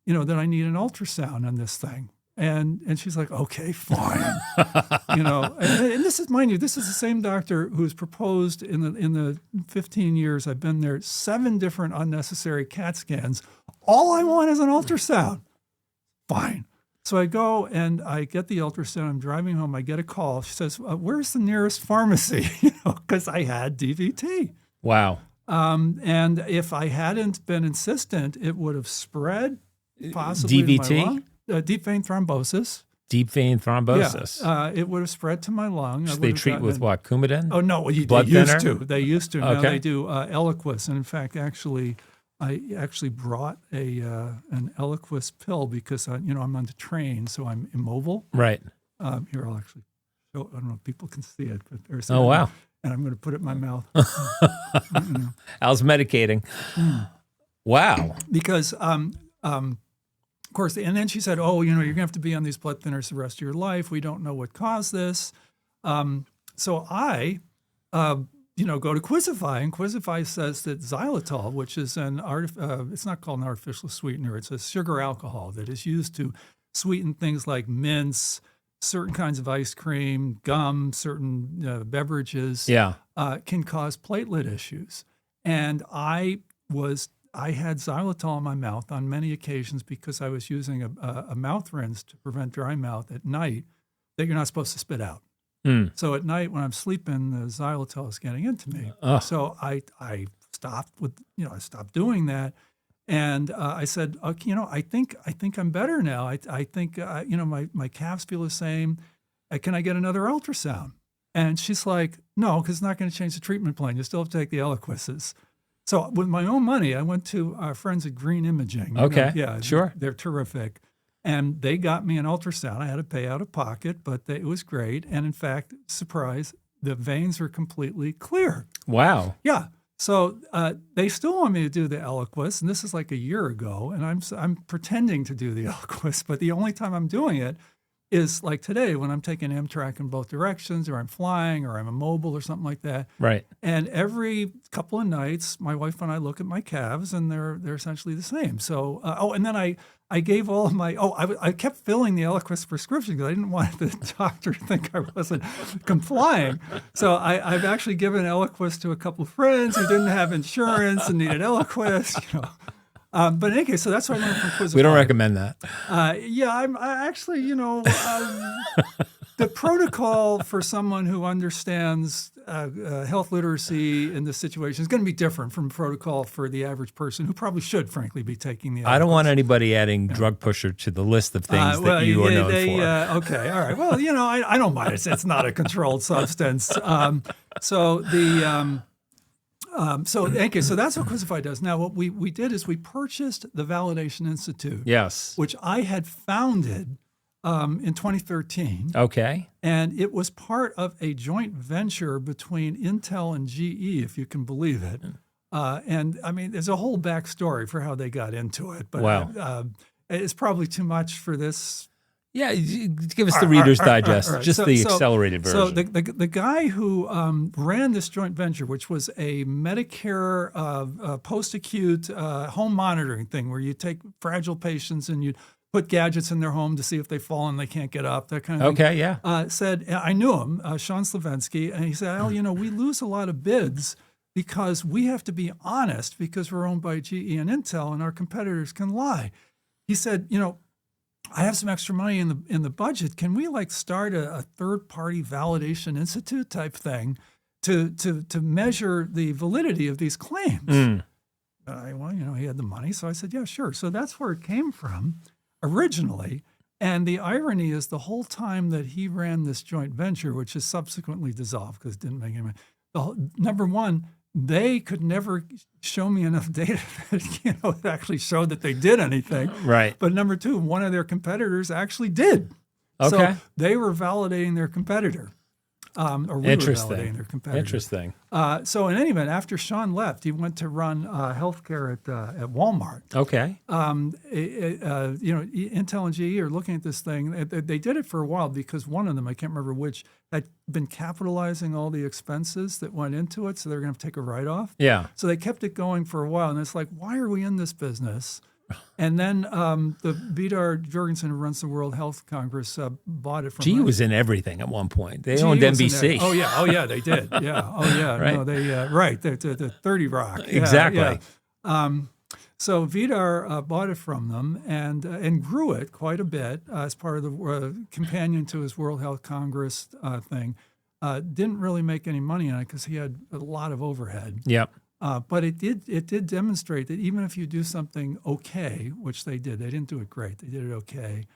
that I need an ultrasound on this thing. And she's like, okay, fine. And this is, mind you, this is the same doctor who's proposed in the 15 years I've been there, 7 different unnecessary CAT scans. All I want is an ultrasound. Fine. So I go and I get the ultrasound. I'm driving home. I get a call. She says, where's the nearest pharmacy? Because I had DVT. Wow. And if I hadn't been insistent, it would have spread possibly DVT? to my lung. Deep vein thrombosis. Deep vein thrombosis. Yeah, it would have spread to my lung. So they treat with what, Coumadin? Oh, no, they Blood used thinner? to. They used to. Now Okay. they do Eliquis. And in fact, I actually brought an Eliquis pill because, I'm on the train, so I'm immobile. Right. Here, I'll actually show. I don't know if people can see it, but there's. Oh, wow. And I'm going to put it in my mouth. Al's medicating. Wow. Because, of course, and then she said, oh, you're going to have to be on these blood thinners the rest of your life. We don't know what caused this. So I, go to Quizify, and Quizify says that xylitol, which is it's not called an artificial sweetener, it's a sugar alcohol that is used to sweeten things like mints, certain kinds of ice cream, gum, certain beverages, can cause platelet issues. And I had xylitol in my mouth on many occasions because I was using a mouth rinse to prevent dry mouth at night that you're not supposed to spit out. So at night when I'm sleeping, the xylitol is getting into me. So I stopped I stopped doing that, and I said, okay, I think I'm better now. I think my calves feel the same. Can I get another ultrasound? And she's like, no, because it's not going to change the treatment plan. You still have to take the Eliquises. So with my own money, I went to our friends at Green Imaging. Okay, yeah, sure. They're terrific. And they got me an ultrasound. I had to pay out of pocket, but it was great. And in fact, surprise, the veins are completely clear. Wow. Yeah. So they still want me to do the Eliquis, and this is like a year ago, and I'm pretending to do the Eliquis, but the only time I'm doing it is like today when I'm taking Amtrak in both directions, or I'm flying, or I'm immobile, or something like that. Right. And every couple of nights, my wife and I look at my calves, and they're essentially the same. So, and then I gave all of my, I kept filling the Eliquis prescription because I didn't want the doctor to think I wasn't complying. So I've actually given Eliquis to a couple of friends who didn't have insurance and needed Eliquis, But in any case, so that's why I learned from Quizify. We don't recommend that. I actually, the protocol for someone who understands health literacy in this situation is going to be different from protocol for the average person who probably should, frankly, be taking the. I don't want anybody adding drug pusher to the list of things that you are known for. Okay, all right. Well, I don't mind. It's not a controlled substance. So that's what Quizify does. Now, what we did is we purchased the Validation Institute. Yes. Which I had founded in 2013. Okay. And it was part of a joint venture between Intel and GE, if you can believe it. And I mean, there's a whole backstory for how they got into it. But wow. It's probably too much for this. Yeah, give us the Reader's Digest, accelerated version. So the guy who ran this joint venture, which was a Medicare post-acute home monitoring thing where you take fragile patients and you put gadgets in their home to see if they fall and they can't get up, that kind of thing. Okay, yeah. Said, I knew him, Sean Slavensky, and he said, we lose a lot of bids because we have to be honest because we're owned by GE and Intel and our competitors can lie. He said, I have some extra money in the budget. Can we start a third-party validation institute type thing to measure the validity of these claims? He had the money, so I said, yeah, sure. So that's where it came from originally. And the irony is the whole time that he ran this joint venture, which is subsequently dissolved because it didn't make any money. Number one, they could never show me enough data that actually showed that they did anything. Right. But number two, one of their competitors actually did. Okay. So they were validating their competitor. Or we were validating their competitor. Interesting. So in any event, after Sean left, he went to run healthcare at Walmart. Okay. Intel and GE are looking at this thing. They did it for a while because one of them, I can't remember which, had been capitalizing all the expenses that went into it, so they're going to take a write-off. Yeah. So they kept it going for a while, and it's like, why are we in this business? And then the Vidar Jorgensen, who runs the World Health Congress, bought it from. GE was in everything at one point. They GE owned was in NBC. there. Oh yeah, they did. Yeah. Oh yeah. Right. No, they right. The 30 Rock. Yeah, Exactly. yeah. So Vidar bought it from them and grew it quite a bit as part of the companion to his World Health Congress thing. Didn't really make any money on it because he had a lot of overhead. Yep. But it did demonstrate that even if you do something okay, which they did, they didn't do it great. They did it okay.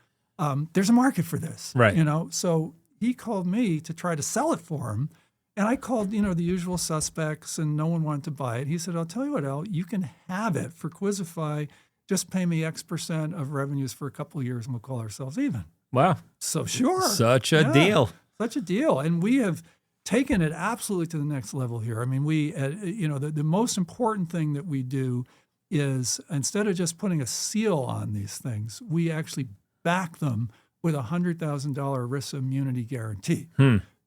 There's a market for this, Right. So he called me to try to sell it for him, and I called the usual suspects, and no one wanted to buy it. He said, "I'll tell you what, Al, you can have it for Quizify. Just pay me X% of revenues for a couple of years, and we'll call ourselves even." Wow. So sure, Such a Yeah, deal. such a deal, and we have taken it absolutely to the next level here. I mean, we, the most important thing that we do is instead of just putting a seal on these things, we actually back them with a $100,000 ERISA immunity guarantee.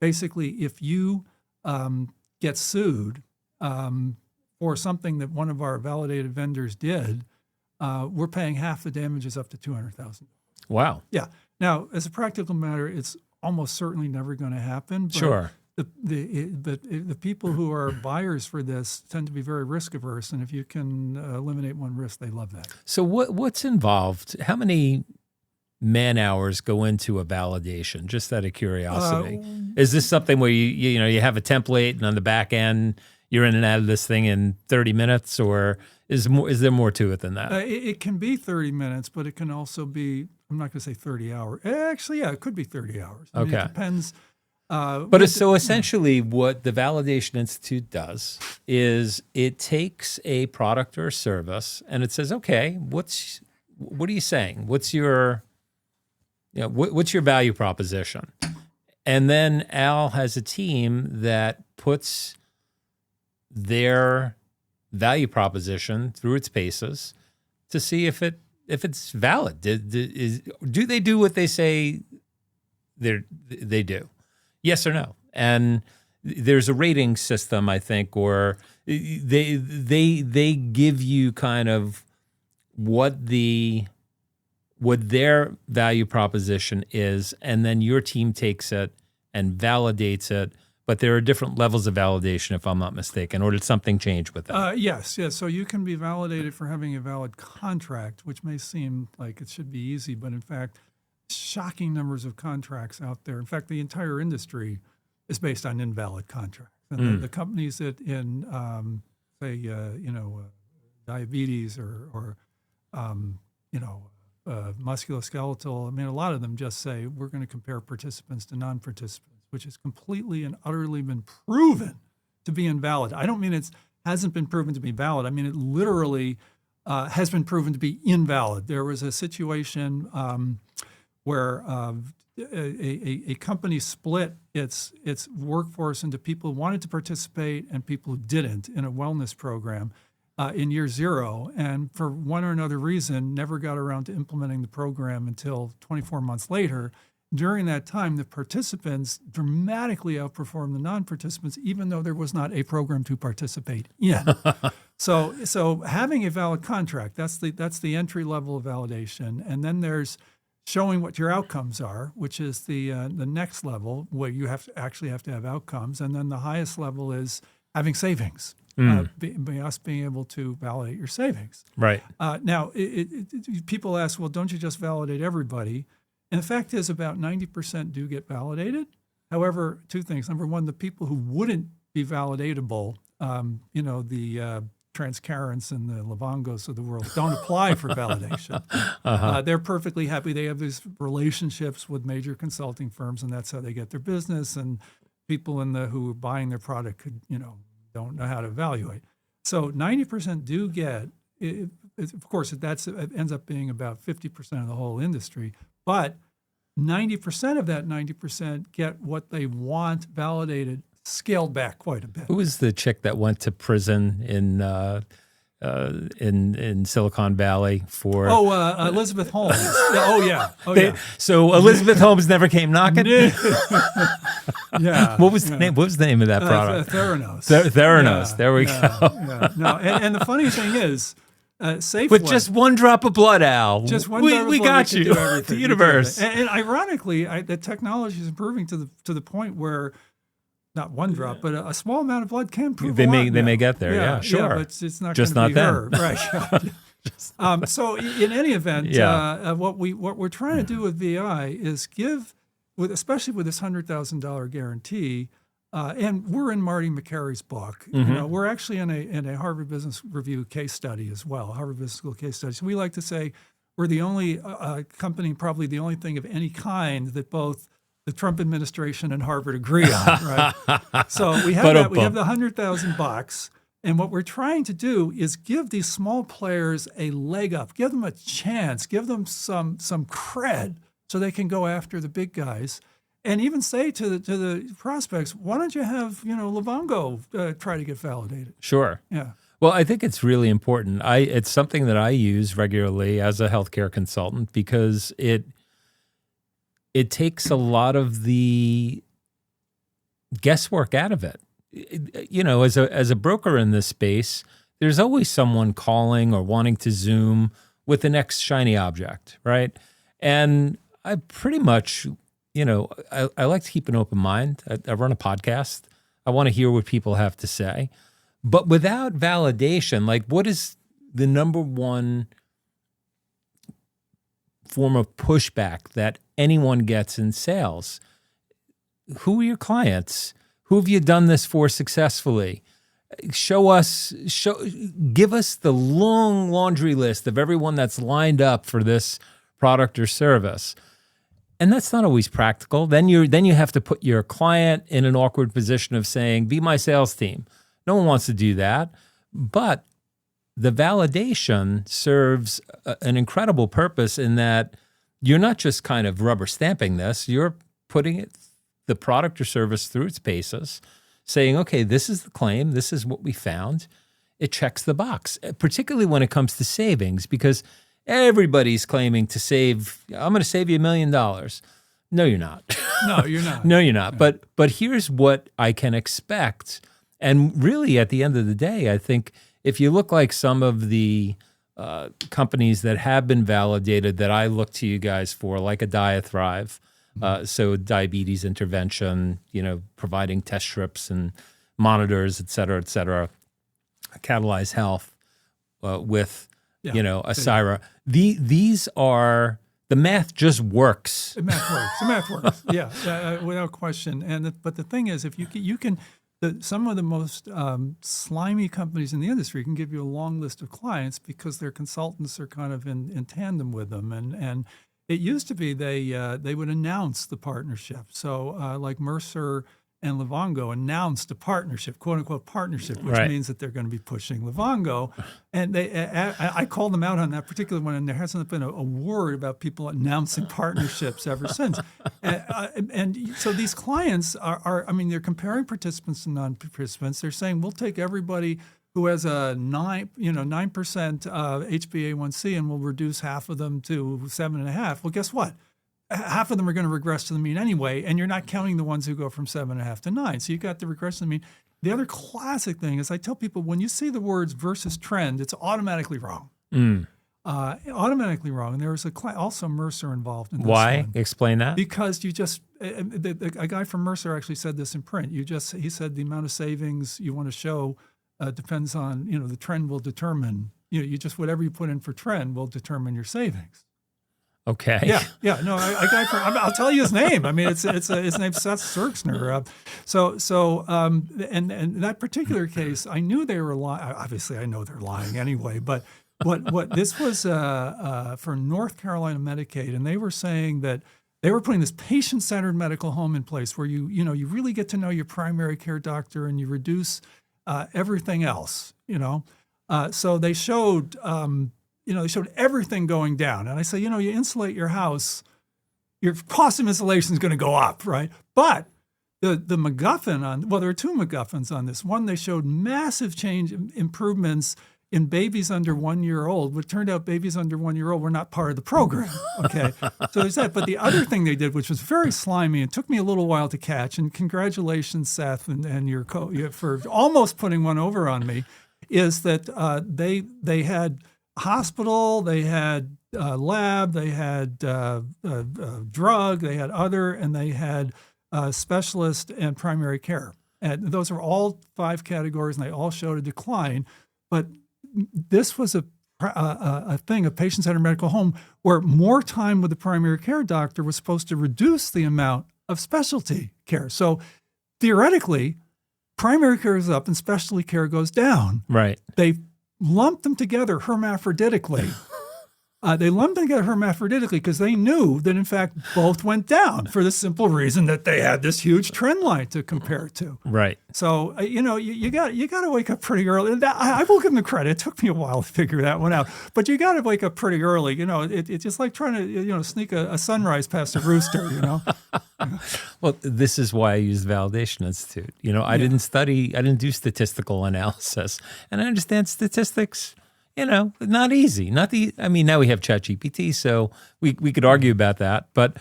Basically, if you get sued for something that one of our validated vendors did, we're paying half the damages up to $200,000. Wow. Yeah. Now, as a practical matter, it's almost certainly never going to happen. But Sure. the people who are buyers for this tend to be very risk averse, and if you can eliminate one risk, they love that. So what's involved? How many man hours go into a validation? Just out of curiosity, is this something where you have a template and on the back end you're in and out of this thing in 30 minutes, or is there more to it than that? It can be 30 minutes, but it can also be, I'm not going to say 30 hours. Actually, yeah, it could be 30 hours. I mean, Okay. it depends. But so essentially what the Validation Institute does is it takes a product or service and it says, okay, what are you saying? What's your value proposition? And then Al has a team that puts their value proposition through its paces to see if it's valid. Do they do what they say they do? Yes or no? And there's a rating system, I think, or they give you kind of what their value proposition is, and then your team takes it and validates it. But there are different levels of validation, if I'm not mistaken, or did something change with that? Yes. So you can be validated for having a valid contract, which may seem like it should be easy, but in fact, shocking numbers of contracts out there. In fact, the entire industry is based on invalid contracts. And the companies that in, diabetes or musculoskeletal, I mean, a lot of them just say, we're going to compare participants to non-participants, which has completely and utterly been proven to be invalid. I don't mean it hasn't been proven to be valid. I mean, it literally has been proven to be invalid. There was a situation where a company split its workforce into people who wanted to participate and people who didn't in a wellness program in year zero, and for one or another reason never got around to implementing the program until 24 months later. During that time, the participants dramatically outperformed the non-participants, even though there was not a program to participate in. So having a valid contract, that's the entry level of validation, and then there's showing what your outcomes are, which is the next level where you have to have outcomes, and then the highest level is having savings. Us being able to validate your savings. Right. Now, people ask, well, don't you just validate everybody? And the fact is about 90% do get validated. However, two things. Number one, the people who wouldn't be validatable, the Transcarents and the Livongos of the world don't apply for validation. They're perfectly happy. They have these relationships with major consulting firms, and that's how they get their business. And people who are buying their product could, don't know how to evaluate. So 90% do get, of course, it ends up being about 50% of the whole industry, but 90% of that 90% get what they want validated, scaled back quite a bit. Who was the chick that went to prison in Silicon Valley for? Elizabeth Holmes. Yeah. So Elizabeth Holmes never came knocking. Yeah. What was the name? What was the name of that product? Theranos. Theranos. Yeah, There we yeah, go. Yeah. No, and the funny thing is, Safeway, With just one drop of blood, Al. just one we drop of we blood, got can you. do everything. The We universe. can do it. And ironically, the technology is improving to the point where not one drop, but a small amount of blood can prove They a may lot they now. may get there. Yeah, sure. but it's not Just going to not be then. her, right? So in any event, Yeah. what we're trying to do with VI is give, especially with this $100,000 guarantee. And we're in Marty McCary's book. Mm-hmm. You know, we're actually in a Harvard Business Review case study as well, Harvard Business School case study. So we like to say we're the only company, probably the only thing of any kind that both the Trump administration and Harvard agree on, right? So we have we have the $100,000, and what we're trying to do is give these small players a leg up, give them a chance, give them some cred, so they can go after the big guys. And even say to the prospects, why don't you have Livongo try to get validated? Sure. Yeah. Well, I think it's really important. It's something that I use regularly as a healthcare consultant because it takes a lot of the guesswork out of it. You know, as a broker in this space, there's always someone calling or wanting to Zoom with the next shiny object, right? And I pretty much, I like to keep an open mind. I run a podcast. I want to hear what people have to say. But without validation, like what is the number one form of pushback that anyone gets in sales? Who are your clients? Who have you done this for successfully? Give us the long laundry list of everyone that's lined up for this product or service. And that's not always practical. Then you have to put your client in an awkward position of saying, be my sales team. No one wants to do that. But the validation serves an incredible purpose in that you're not just kind of rubber stamping this, you're putting the product or service through its paces, saying, okay, this is the claim, this is what we found. It checks the box, particularly when it comes to savings, because everybody's claiming to save, I'm going to save you $1 million. No, you're not. No, you're not. No, you're not. But here's what I can expect. And really, at the end of the day, I think if you look like some of the companies that have been validated that I look to you guys for, like a Diathrive, so diabetes intervention, providing test strips and monitors, et cetera, Catalyze Health with, Asira. These are, the math just works. The math works. Yeah, without question. But the thing is, if you can some of the most slimy companies in the industry can give you a long list of clients because their consultants are kind of in tandem with them. And it used to be they would announce the partnership. So like Mercer and Livongo announced a partnership, quote unquote partnership, which Right. means that they're going to be pushing Livongo. And I called them out on that particular one, and there hasn't been a word about people announcing partnerships ever since. And so these clients are, they're comparing participants to non-participants. They're saying, we'll take everybody who has a 9% HbA1c, and we'll reduce half of them to 7.5. Well, guess what? Half of them are going to regress to the mean anyway, and you're not counting the ones who go from 7.5 to 9. So you got the regress to the mean. The other classic thing is I tell people when you see the words versus trend, it's automatically wrong. Automatically wrong. And there was also Mercer involved in this Why? one. Explain that. Because you just, a guy from Mercer actually said this in print. He said the amount of savings you want to show depends on, the trend will determine, whatever you put in for trend will determine your savings. Okay. Yeah. No, a guy from, I'll tell you his name. His name's Seth Serksner. And that particular case, I knew they were lying. Obviously, I know they're lying anyway. But what this was for North Carolina Medicaid, and they were saying that they were putting this patient-centered medical home in place where you really get to know your primary care doctor and you reduce everything else, So they showed, they showed everything going down. And I say, you insulate your house, your cost of insulation is going to go up, right? But the MacGuffin there are two MacGuffins on this. One, they showed massive improvements in babies under 1 year old. But it turned out babies under 1 year old were not part of the program. Okay, so there's that. But the other thing they did, which was very slimy and took me a little while to catch, and congratulations, Seth, and your for almost putting one over on me, is that they had hospital, they had lab, they had drug, they had other, and they had specialist and primary care. And those are all 5 categories, and they all showed a decline. But this was a thing, a patient-centered medical home, where more time with the primary care doctor was supposed to reduce the amount of specialty care. So theoretically, primary care is up and specialty care goes down. Right. They lumped them together hermaphroditically. Because they knew that, in fact, both went down for the simple reason that they had this huge trend line to compare to. Right. So, you got to wake up pretty early. I will give them the credit. It took me a while to figure that one out. But you got to wake up pretty early. It's just like trying to, sneak a sunrise past a rooster, Well, this is why I use the Validation Institute. I didn't do statistical analysis. And I understand statistics, not easy. Now we have ChatGPT, so we could argue about that. But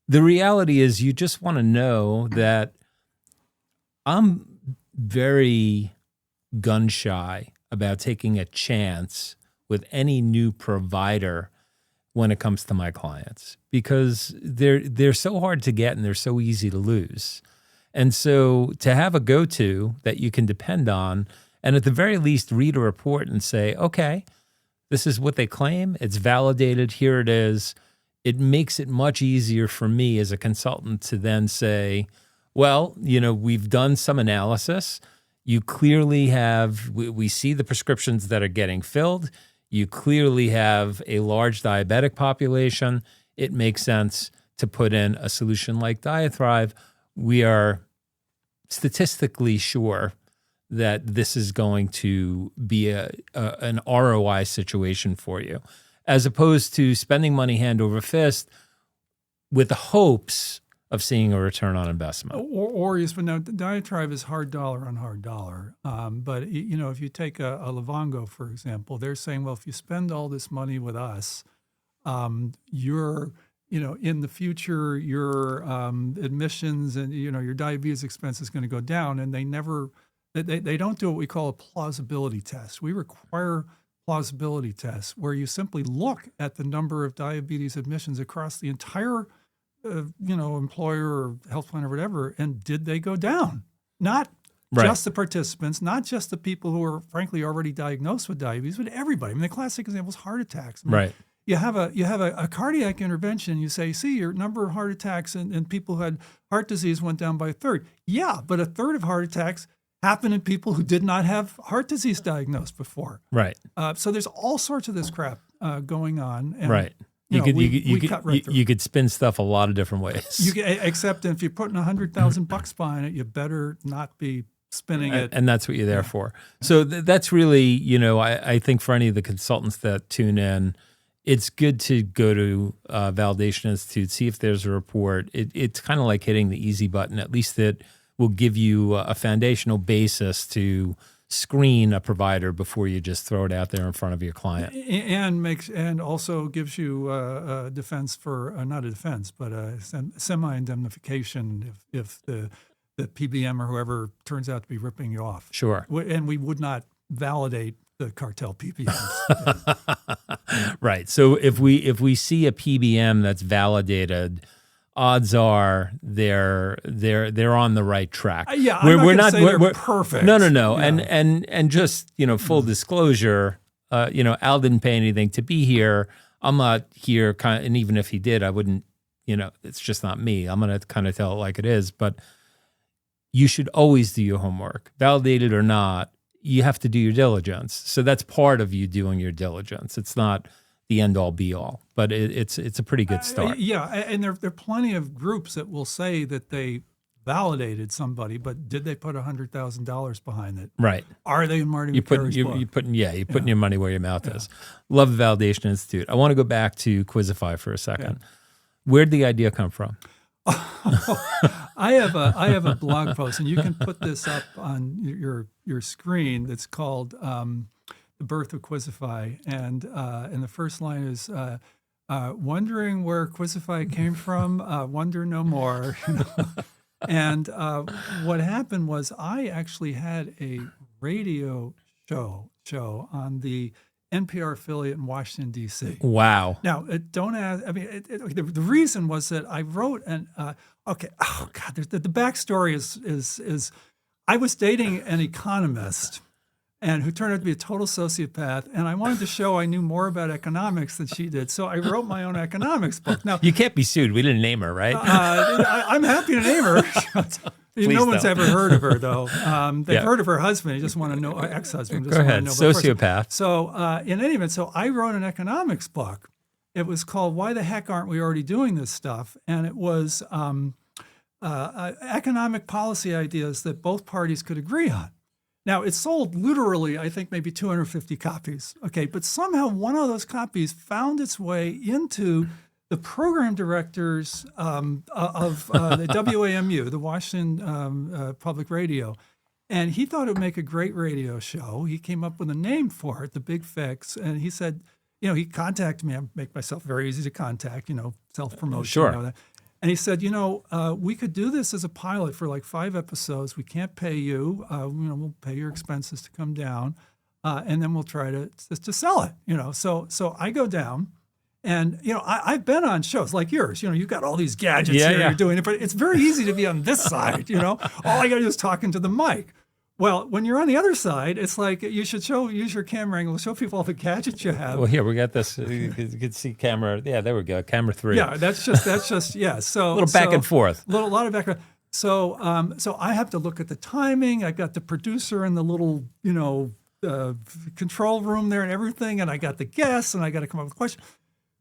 the reality is you just want to know that I'm very gun shy about taking a chance with any new provider when it comes to my clients, because they're so hard to get and they're so easy to lose. And so to have a go-to that you can depend on, and at the very least read a report and say, okay, this is what they claim, it's validated, here it is. It makes it much easier for me as a consultant to then say, well, we've done some analysis. You clearly have, we see the prescriptions that are getting filled. You clearly have a large diabetic population. It makes sense to put in a solution like Diathrive. We are statistically sure that this is going to be an ROI situation for you, as opposed to spending money hand over fist with the hopes of seeing a return on investment. Or you spend, now, Diatribe is hard dollar on hard dollar. But, if you take a Livongo, for example, they're saying, well, if you spend all this money with us, you're, in the future, your admissions and, your diabetes expense is going to go down. And they don't do what we call a plausibility test. We require plausibility tests where you simply look at the number of diabetes admissions across the entire, employer or health plan or whatever, and did they go down? Not just the participants, not just the people who are frankly already diagnosed with diabetes, but everybody. The classic example is heart attacks. Right. You have a cardiac intervention. You say, see, your number of heart attacks and people who had heart disease went down by a third. Yeah, but a third of heart attacks happen in people who did not have heart disease diagnosed before. Right. So there's all sorts of this crap going on. And, right. You could spin stuff a lot of different ways. Except if you're putting $100,000 behind it, you better not be spinning it. And that's what you're there for. So that's really, I think for any of the consultants that tune in, it's good to go to Validation Institute, see if there's a report. It's kind of like hitting the easy button. At least it will give you a foundational basis to screen a provider before you just throw it out there in front of your client. And also gives you a defense for, not a defense, but a semi-indemnification if the PBM or whoever turns out to be ripping you off. Sure. And we would not validate the cartel PBMs. Right. So if we see a PBM that's validated, odds are they're on the right track. We're not saying they're perfect. No. Yeah. And just, full disclosure, Al didn't pay anything to be here. I'm not here, and even if he did, I wouldn't, it's just not me. I'm going to kind of tell it like it is. But you should always do your homework, validated or not. You have to do your diligence. So that's part of you doing your diligence. It's not the end all be all, but it's a pretty good start. And there are plenty of groups that will say that they validated somebody, but did they put $100,000 behind it? Right. Are they in Marty You're McCary's book? putting your money where your mouth is. Love the Validation Institute. I want to go back to Quizify for a second. Where'd the idea come from? I have a blog post, and you can put this up on your screen. That's called "The Birth of Quizify," and the first line is wondering where Quizify came from. Wonder no more. And what happened was I actually had a radio show on the NPR affiliate in Washington, D.C. Wow. Now, don't ask. I mean, the reason was that I wrote an. Okay. Oh God. The backstory is I was dating an economist, and who turned out to be a total sociopath, and I wanted to show I knew more about economics than she did, so I wrote my own economics book. Now, You can't be sued. We didn't name her, right? I'm happy to name her. No one's don't. ever heard of her, though. They've Yeah. heard of her husband. He just want to know, ex-husband. Go Just want ahead. to know about her. Sociopath. So, in any event, so I wrote an economics book. It was called "Why the Heck Aren't We Already Doing This Stuff?" And it was economic policy ideas that both parties could agree on. Now, it sold literally, I think, maybe 250 copies. Okay, but somehow one of those copies found its way into the program directors of the WAMU, the Washington Public Radio. And he thought it would make a great radio show. He came up with a name for it, The Big Fix. And he said, he contacted me. I make myself very easy to contact, self-promotion. Sure. That. And he said, we could do this as a pilot for like 5 episodes. We can't pay you. We'll pay your expenses to come down. And then we'll try to sell it, So I go down. And, I've been on shows like yours. You've got all these gadgets here. You're doing it. But it's very easy to be on this side, All I got to do is talk into the mic. Well, when you're on the other side, it's like you should use your camera angle, show people all the gadgets you have. Well, here, we got this. You can see camera. Yeah, there we go. Camera 3. Yeah, that's just yeah. So a little back and forth. A lot of background. So I have to look at the timing. I got the producer in the little, control room there and everything. And I got the guests, and I got to come up with questions.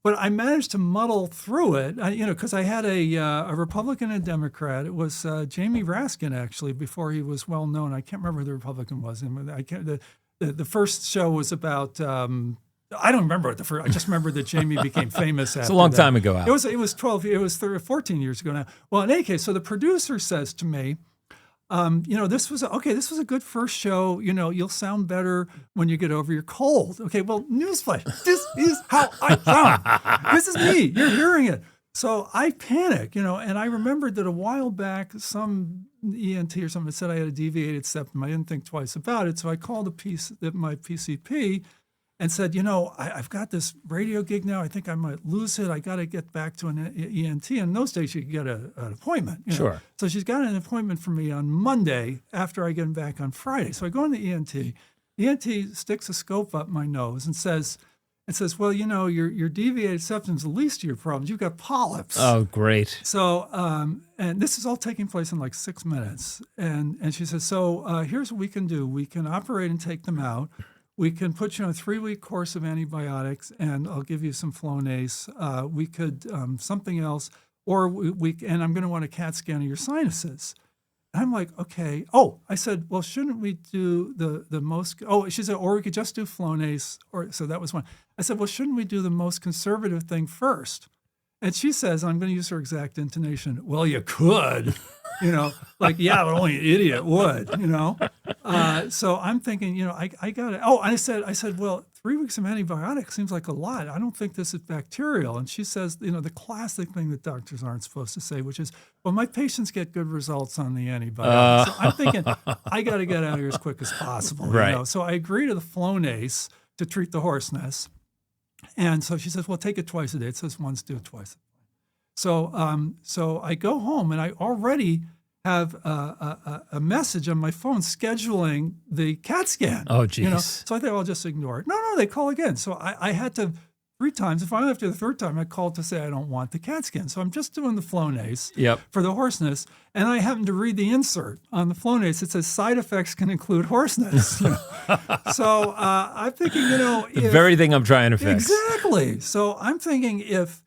But I managed to muddle through it, because I had a Republican and a Democrat. It was Jamie Raskin, actually, before he was well known. I can't remember who the Republican was. And the first show was about, I don't remember what the first, I just remember that Jamie became famous after It's a long that. time ago, Al. It was 14 years ago now. Well, in any case, so the producer says to me, this was a good first show. You'll sound better when you get over your cold. Okay, well, newsflash, this is how I sound. This is me. You're hearing it. So I panic, and I remembered that a while back, some ENT or something said I had a deviated septum. I didn't think twice about it. So I called my PCP and said, I've got this radio gig now. I think I might lose it. I got to get back to an ENT. And in those days, you could get an appointment. Sure. So she's got an appointment for me on Monday after I get him back on Friday. So I go in the ENT. ENT sticks a scope up my nose and says, well, your deviated septum's the least of your problems. You've got polyps. Oh, great. So, and this is all taking place in like 6 minutes. And she says, so here's what we can do. We can operate and take them out. We can put you on a 3-week course of antibiotics, and I'll give you some Flonase. We could something else, or and I'm going to want a CAT scan of your sinuses. And I'm like, okay. Oh, I said, well, shouldn't we do the most? Oh, she said, or we could just do Flonase. So that was one. I said, well, shouldn't we do the most conservative thing first? And she says, I'm going to use her exact intonation. Well, you could. Yeah, but only an idiot would, So I'm thinking, I got it. Oh, and I said, well, 3 weeks of antibiotics seems like a lot. I don't think this is bacterial. And she says, the classic thing that doctors aren't supposed to say, which is, well, my patients get good results on the antibiotics. So I'm thinking, I got to get out of here as quick as possible. Right. So I agree to the Flonase to treat the hoarseness. And so she says, well, take it twice a day. It says once, do it twice. So I go home, and I already have a message on my phone scheduling the CAT scan. Oh, geez. So I thought, I'll just ignore it. No, they call again. So I had to 3 times. And finally, after the 3rd time, I called to say I don't want the CAT scan. So I'm just doing the Flonase for the hoarseness. And I happened to read the insert on the Flonase. It says side effects can include hoarseness. So I'm thinking, The very thing I'm trying to fix. Exactly. So I'm thinking if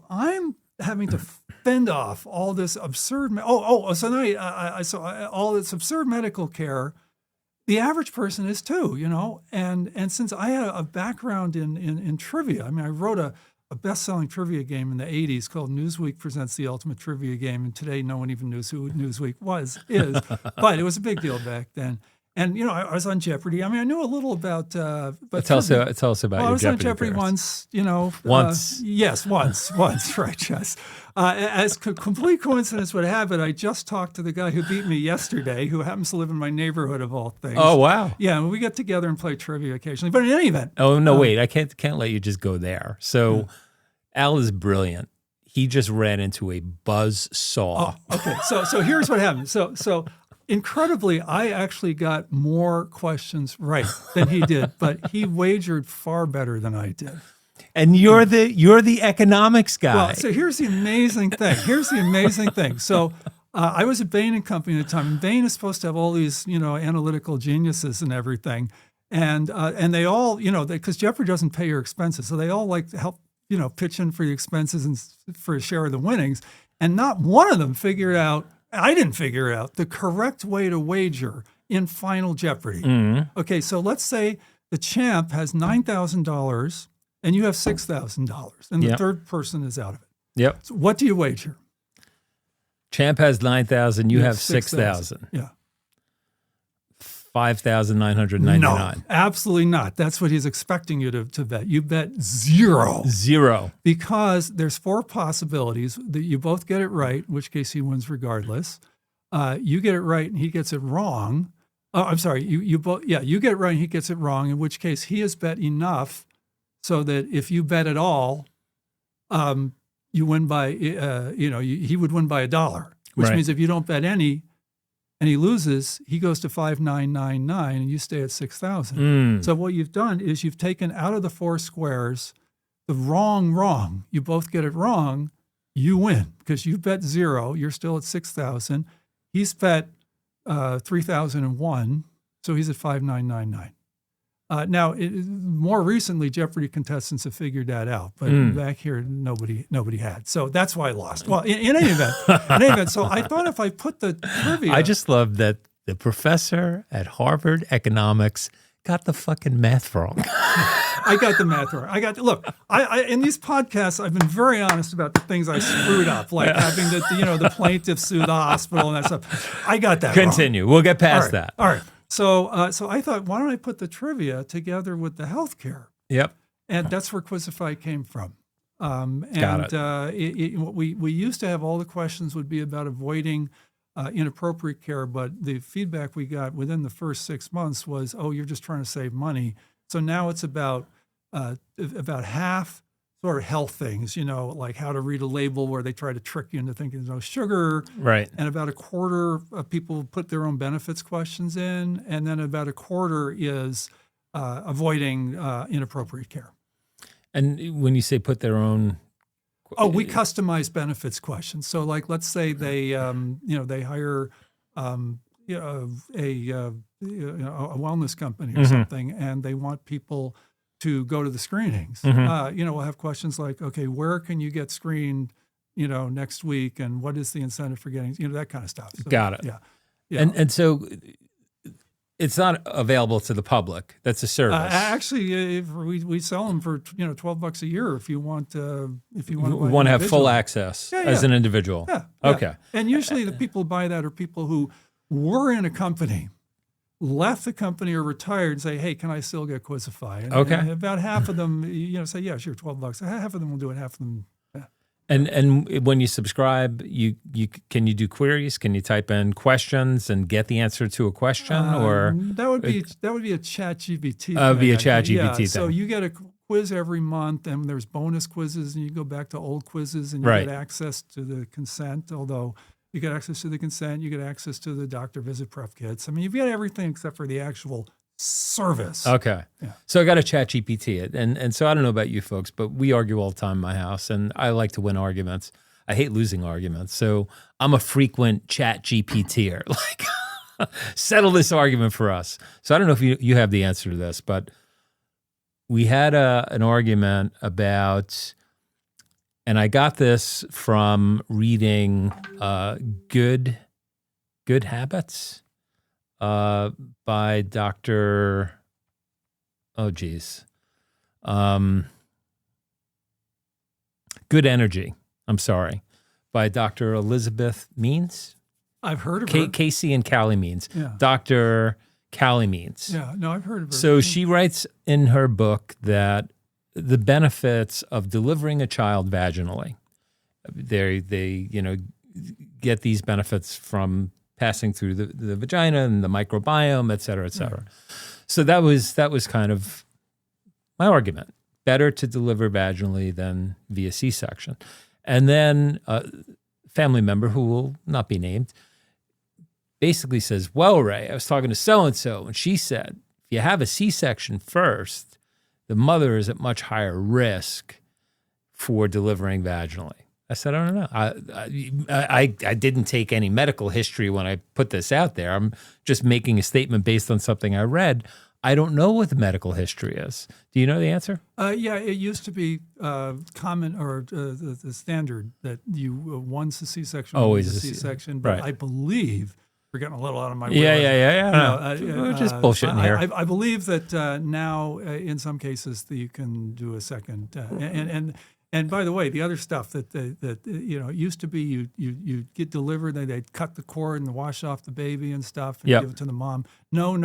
I'm having to fend off all this absurd. So now I saw all this absurd medical care. The average person is too, and since I had a background in trivia, I mean, I wrote a best-selling trivia game in the 80s called Newsweek Presents the Ultimate Trivia Game, and today no one even knows who Newsweek is, but it was a big deal back then. And I was on Jeopardy. I mean, I knew a little about. But tell us about I your was Jeopardy on Jeopardy appearance. once. Once. Yes, once, right? Yes. As complete coincidence would have it, I just talked to the guy who beat me yesterday, who happens to live in my neighborhood of all things. Oh wow. Yeah, and we get together and play trivia occasionally. But in any event. Oh no, wait! I can't let you just go there. So, Al is brilliant. He just ran into a buzz saw. Oh, okay. So here's what happened. So incredibly, I actually got more questions right than he did, but he wagered far better than I did. And you're the economics guy. Well, so here's the amazing thing. So I was at Bain and Company at the time, and Bain is supposed to have all these, analytical geniuses and everything, and they all, because Jeopardy doesn't pay your expenses, so they all like to help, pitch in for the expenses and for a share of the winnings, and not one of them figured out. I didn't figure out the correct way to wager in Final Jeopardy. Mm-hmm. Okay, so let's say the champ has $9,000 and you have $6,000, and the third person is out of it. Yep. So what do you wager? Champ has 9,000. You have 6,000. Yeah. 5,999. No, absolutely not. That's what he's expecting you to bet. You bet zero. Zero. Because there's 4 possibilities that you both get it right, in which case he wins regardless. You get it right and he gets it wrong. Oh, I'm sorry. You both. Yeah, you get it right and he gets it wrong, in which case he has bet enough so that if you bet at all, you win by, he would win by $1, which Right. means if you don't bet any, and he loses, he goes to 5,999, and you stay at 6,000. So what you've done is you've taken out of the 4 squares the wrong. You both get it wrong, you win because you bet 0. You're still at 6,000. He's bet 3,001, so he's at 5,999. Now, more recently, Jeopardy contestants have figured that out, but back here, nobody had. So that's why I lost. Well, in any event, so I thought if I put the trivia, I just love that the professor at Harvard economics got the fucking math wrong. I got the math wrong. Look. I in these podcasts, I've been very honest about the things I screwed up, like having the plaintiff sue the hospital and that stuff. I got that. Continue. We'll get past that. All right. So I thought, why don't I put the trivia together with the healthcare? Yep. And that's where Quizify came from. Got it. We used to have all the questions would be about avoiding inappropriate care, but the feedback we got within the first 6 months was, oh, you're just trying to save money. So now it's about half sort of health things, like how to read a label where they try to trick you into thinking there's no sugar. Right. And about a quarter of people put their own benefits questions in. And then about a quarter is avoiding inappropriate care. And when you say put their own... Oh, we customize benefits questions. So like, let's say they hire a wellness company or something, and they want people to go to the screenings. We'll have questions like, okay, where can you get screened, next week, and what is the incentive for getting, that kind of stuff. So, Got it. Yeah. And so it's not available to the public. That's a service. Actually, we sell them for $12 a year if you want to. If you We want want to have full access as an individual. Yeah. Okay. And usually the people who buy that are people who were in a company, left the company or retired, and say, hey, can I still get Quizify? And about half of them, say, yeah, sure, $12. Half of them will do it, half of them. Yeah. And when you subscribe, you can you do queries? Can you type in questions and get the answer to a question, or that would be a ChatGPT. Be a ChatGPT thing. So you get a quiz every month, and there's bonus quizzes, and you go back to old quizzes, and you Right. get access to the consent. Although you get access to the consent, you get access to the doctor visit prep kits. I mean, you've got everything except for the actual service. Okay. Yeah. So I got to ChatGPT it. And so I don't know about you folks, but we argue all the time in my house, and I like to win arguments. I hate losing arguments. So I'm a frequent ChatGPTer. Like, settle this argument for us. So I don't know if you have the answer to this, but we had an argument about And I got this from reading Good Habits by Dr. Oh, geez. Good Energy, I'm sorry, by Dr. Elizabeth Means. I've heard of her. Casey and Callie Means. Yeah. Dr. Callie Means. Yeah, no, I've heard of her. So she writes in her book that the benefits of delivering a child vaginally, they get these benefits from passing through the vagina and the microbiome, et cetera, et cetera. So that was kind of my argument. Better to deliver vaginally than via C-section. And then a family member who will not be named basically says, well, Ray, I was talking to so-and-so, and she said, if you have a C-section first, the mother is at much higher risk for delivering vaginally. I said, I don't know. I didn't take any medical history when I put this out there. I'm just making a statement based on something I read. I don't know what the medical history is. Do you know the answer? Yeah, it used to be common or the standard that you once a C-section, Always always a a C- C-section. But right. I believe we're getting a little out of my Yeah. You know, We're just bullshitting here. I believe that now in some cases that you can do a second. And by the way, the other stuff that it used to be you get delivered, they'd cut the cord and wash off the baby and stuff and Yep. give it to the mom. No.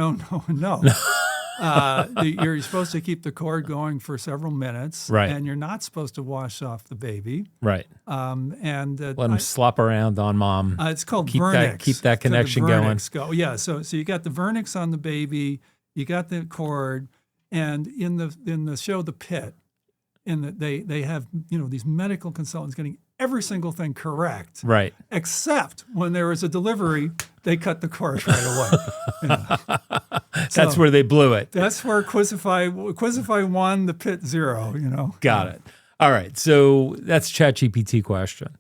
You're supposed to keep the cord going for several minutes, Right. and you're not supposed to wash off the baby. Right. And Let them slop around on mom. it's called Keep vernix. keep that So the connection going. vernix go. Yeah. So you got the vernix on the baby, you got the cord, and in the show The Pit, they have these medical consultants getting every single thing correct, Right. except when there was a delivery, they cut the cord right away. That's where they blew it. That's where Quizify 1, The Pit 0. Got it. All right. So that's ChatGPT question.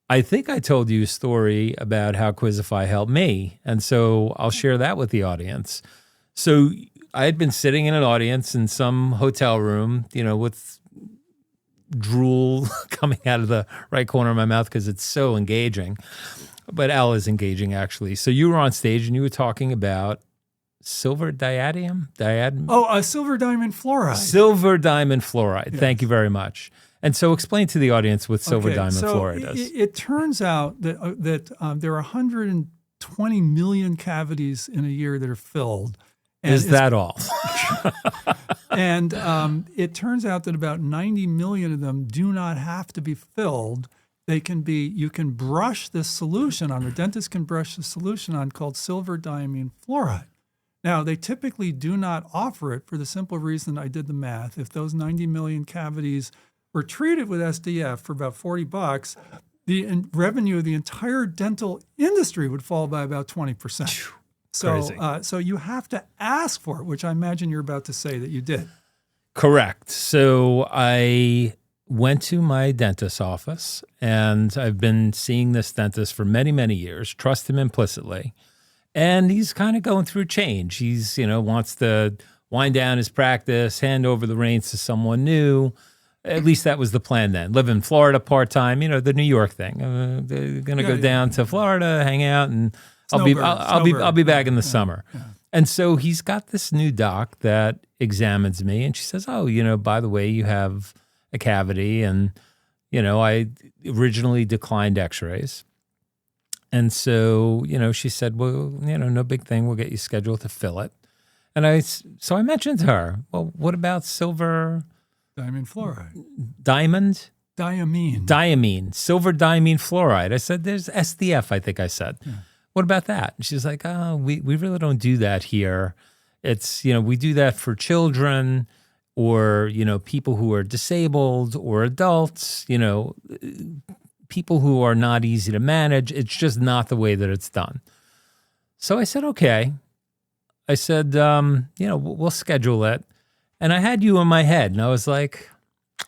I think I told you a story about how Quizify helped me. And so I'll share that with the audience. So I had been sitting in an audience in some hotel room, with drool coming out of the right corner of my mouth because it's so engaging. But Al is engaging, actually. So you were on stage and you were talking about silver diadium? Silver diamond fluoride. Silver diamond fluoride. Yes. Thank you very much. And so explain to the audience what silver diamond fluoride is. It turns out that there are 120 million cavities in a year that are filled. Is that all? And it turns out that about 90 million of them do not have to be filled. You can brush this solution on, the dentist can brush the solution on, called silver diamine fluoride. Now, they typically do not offer it for the simple reason I did the math. If those 90 million cavities were treated with SDF for about $40, the revenue of the entire dental industry would fall by about 20%. So you have to ask for it, which I imagine you're about to say that you did. Correct. So I went to my dentist's office, and I've been seeing this dentist for many, many years, trust him implicitly. And he's kind of going through change. He's, wants to wind down his practice, hand over the reins to someone new. At least that was the plan then. Live in Florida part-time, the New York thing. They're going to go down to Florida, hang out, and I'll be back in the summer. Yeah. And so he's got this new doc that examines me, and she says, "Oh, by the way, you have a cavity, and I originally declined X-rays." And so, she said, "Well, no big thing. We'll get you scheduled to fill it." And I mentioned to her, "Well, what about silver Diamine fluoride. Diamine, silver diamine fluoride?" I said, "There's SDF, I think I said. Yeah. What about that?" And she's like, "Oh, we really don't do that here. It's, we do that for children or, people who are disabled or adults, people who are not easy to manage. It's just not the way that it's done." So I said, "Okay." I said, we'll schedule it. And I had you in my head, and I was like,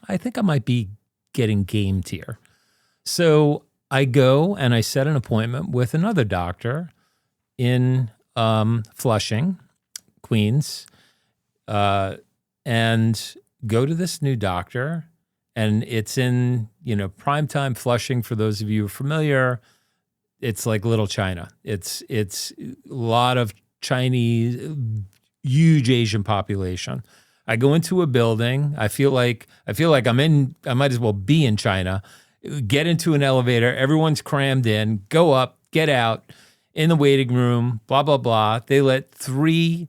I think I might be getting gamed here. So I go and I set an appointment with another doctor in Flushing, Queens, and go to this new doctor. and it's in, primetime Flushing. For those of you who are familiar, it's like Little China. It's a lot of Chinese, huge Asian population. I go into a building. I feel like I might as well be in China. Get into an elevator. Everyone's crammed in. Go up, get out, in the waiting room, blah, blah, blah. They let 3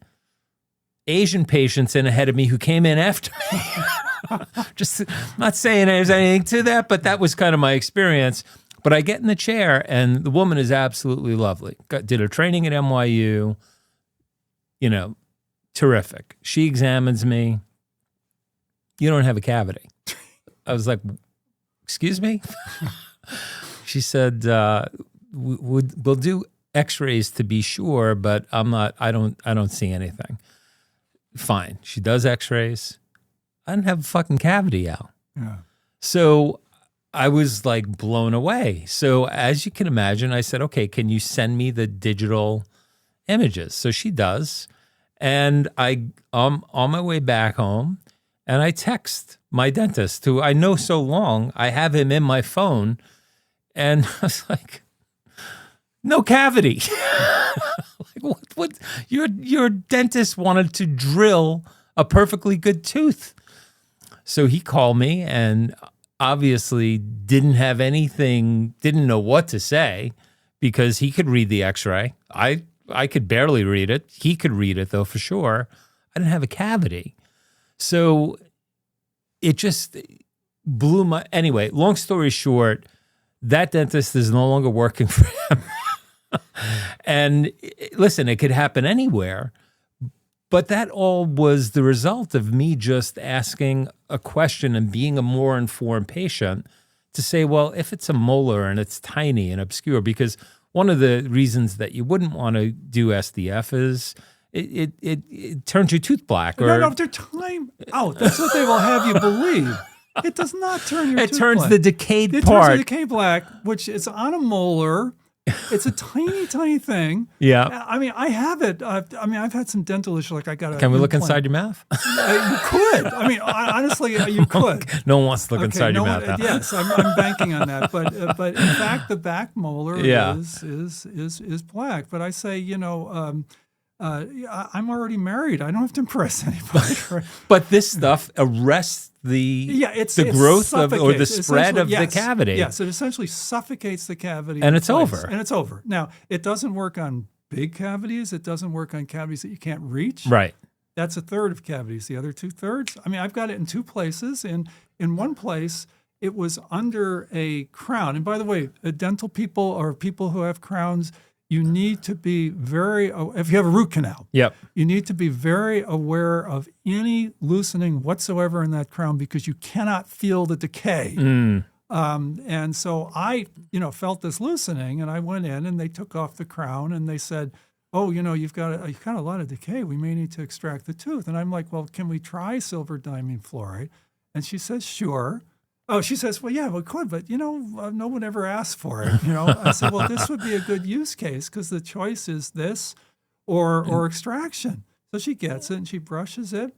Asian patients in ahead of me who came in after me. Just not saying there's anything to that, but that was kind of my experience. But I get in the chair, and the woman is absolutely lovely. Did her training at NYU, terrific. She examines me. You don't have a cavity. I was like, excuse me? She said, we'll do x-rays to be sure, but I don't see anything. Fine. She does x-rays. I didn't have a fucking cavity out. Yeah. So I was like blown away. So as you can imagine, I said, okay, can you send me the digital images? So she does. And I'm on my way back home, and I text my dentist, who I know so long. I have him in my phone, and I was like, no cavity. Like, what? Your dentist wanted to drill a perfectly good tooth. So he called me and obviously didn't have anything, didn't know what to say, because he could read the x-ray. I could barely read it. He could read it, though, for sure. I didn't have a cavity. So it just blew my... Anyway, long story short, that dentist is no longer working for him. And listen, it could happen anywhere. But that all was the result of me just asking a question and being a more informed patient to say, well, if it's a molar and it's tiny and obscure, because one of the reasons that you wouldn't want to do SDF is it turns your tooth black. Or No, they're time out. That's what they will have you believe. It does not turn your it tooth turns black. the decayed It part. turns the decay black, which is on a molar. It's a tiny, tiny thing. Yeah. I mean, I have it. I've had some dental issues. Like I got a Can we look implant. inside your mouth? You could. I mean, honestly, you could. No one wants to look inside your no mouth. one- now. Yes, I'm banking on that. But in fact, the back molar Yeah. is black. But I say, I'm already married. I don't have to impress anybody. But this stuff arrests the It growth of or the suffocates. spread of Essentially, the cavity. Yes, it essentially suffocates the cavity. And in it's place. over. And it's over. Now, it doesn't work on big cavities. It doesn't work on cavities that you can't reach. Right. That's a third of cavities. The other 2/3, I mean, I've got it in 2 places. And in one place, it was under a crown. And by the way, dental people or people who have crowns, you need to be if you have a root canal, Yep. you need to be very aware of any loosening whatsoever in that crown because you cannot feel the decay. And so I, felt this loosening, and I went in and they took off the crown and they said, oh, you've got a lot of decay. We may need to extract the tooth. And I'm like, well, can we try silver diamine fluoride? And she says, sure. Oh, she says, well, yeah, we could, but, no one ever asked for it. I said, well, this would be a good use case because the choice is this or extraction. So she gets it and she brushes it,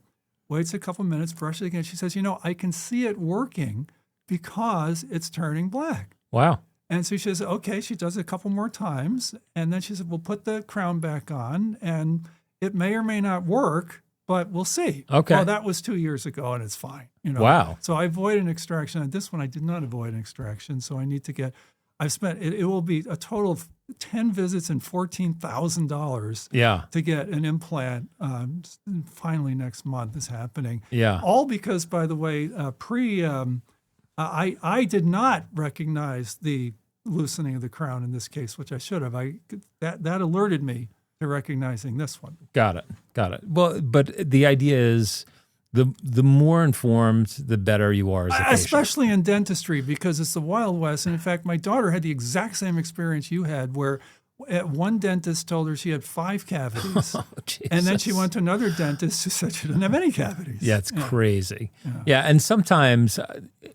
waits a couple minutes, brushes it again. She says, I can see it working because it's turning black. Wow. And so she says, okay, she does it a couple more times. And then she said, we'll put the crown back on and it may or may not work, but we'll see. Okay. Well, that was 2 years ago and it's fine. Wow. So I avoid an extraction. And this one, I did not avoid an extraction. So I need to I've spent, it will be a total of 10 visits and $14,000 Yeah. to get an implant. Finally next month is happening. Yeah. All because, by the way, I did not recognize the loosening of the crown in this case, which I should have. That alerted me to recognizing this one. Got it. Well, but the idea is the more informed, the better you are as a patient. Especially in dentistry, because it's the Wild West. And in fact, my daughter had the exact same experience you had, where one dentist told her she had 5 cavities. Oh, and then she Jesus. went to another dentist who said she didn't have any cavities. Yeah, it's crazy. Yeah, and sometimes,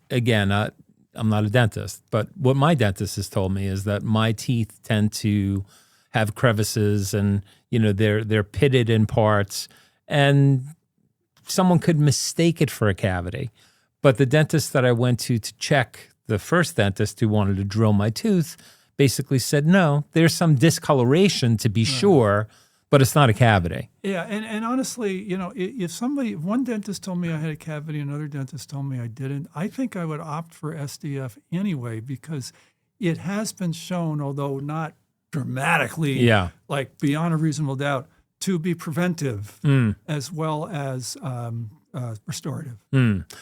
again, I'm not a dentist, but what my dentist has told me is that my teeth tend to have crevices, and they're pitted in parts, and someone could mistake it for a cavity. But the dentist that I went to check, the first dentist who wanted to drill my tooth, basically said, no, there's some discoloration to be sure, but it's not a cavity. Yeah, and honestly, if one dentist told me I had a cavity, another dentist told me I didn't, I think I would opt for SDF anyway, because it has been shown, although not dramatically, like beyond a reasonable doubt, to be preventive as well as restorative.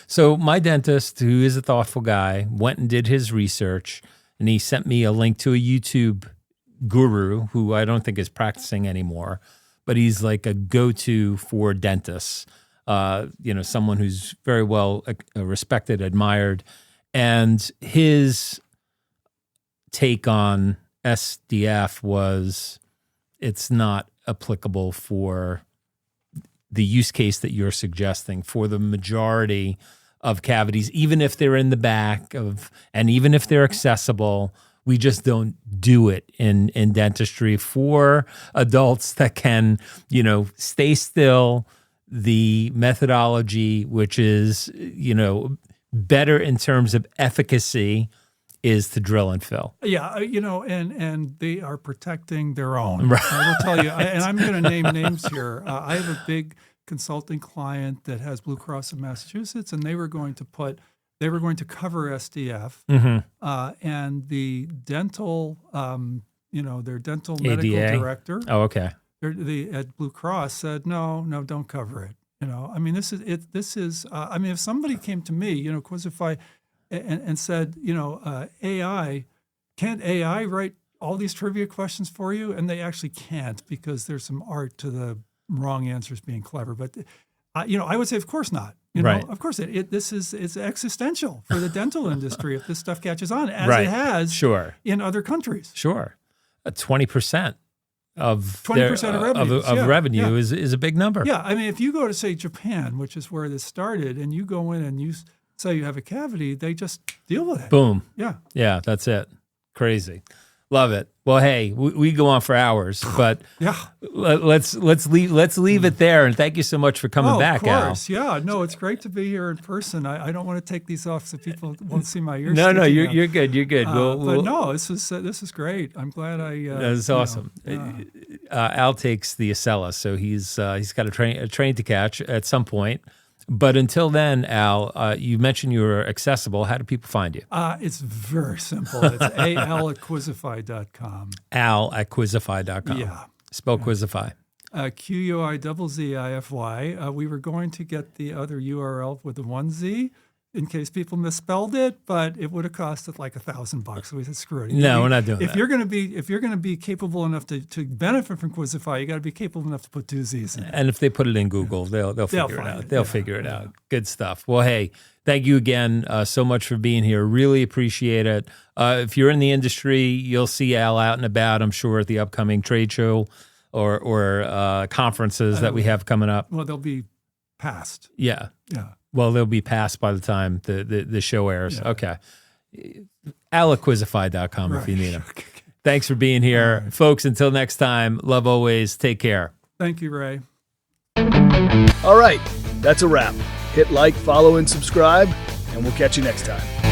So my dentist, who is a thoughtful guy, went and did his research, and he sent me a link to a YouTube guru who I don't think is practicing anymore, but he's like a go-to for dentists, someone who's very well respected, admired. And his take on SDF was it's not applicable for the use case that you're suggesting for the majority of cavities, even if they're in the back and even if they're accessible. We just don't do it in dentistry for adults that can, stay still. The methodology, which is, better in terms of efficacy, is to drill and fill. Yeah, and they are protecting their own. Right. I will tell you, and I'm going to name names here. I have a big consulting client that has Blue Cross of Massachusetts, and they were going to cover SDF, and the dental, their dental medical ADA. director. Oh, okay. At Blue Cross said, no, don't cover it. This is. If somebody came to me, Quizify, and said, can't AI write all these trivia questions for you? And they actually can't, because there's some art to the wrong answers being clever. But I would say, of course not. Right. Of course, it's existential for the dental industry if this stuff catches on, as Right. it has in other countries. Sure. 20% of 20% of revenues, of revenue is a big number. Yeah, if you go to, say, Japan, which is where this started, and you go in and you say you have a cavity, they just deal with it. Boom. Yeah. Yeah, that's it. Crazy. Love it. Well, hey, we go on for hours, but let's leave it there. And thank you so much for coming back, Al. Of course. Yeah. No, it's great to be here in person. I don't want to take these off so people won't see my ears. No, you're good. You're good. But no, this is great. I'm glad that's awesome. Al takes the Acela, so he's got a train to catch at some point. But until then, Al, you mentioned you were accessible. How do people find you? It's very simple. It's al@quizify.com. al@quizify.com. Yeah. Spell Quizify. Quizify. We were going to get the other URL with the 1Z in case people misspelled it, but it would have costed like $1,000. So we said, screw it. No, we're not doing that. If you're going to be capable enough to benefit from Quizify, you got to be capable enough to put 2 Z's in it. And if they put it in Google, they'll figure it out. They'll figure it out. Good stuff. Well, hey, thank you again so much for being here. Really appreciate it. If you're in the industry, you'll see Al out and about, I'm sure, at the upcoming trade show or conferences that we have coming up. Well, they'll be past. Yeah. Yeah. Well, they'll be passed by the time the show airs. Yeah. Okay. al@quizify.com if you need them. Thanks for being here. Folks, until next time, love always. Take care. Thank you, Ray. All right, that's a wrap. Hit like, follow, and subscribe, and we'll catch you next time.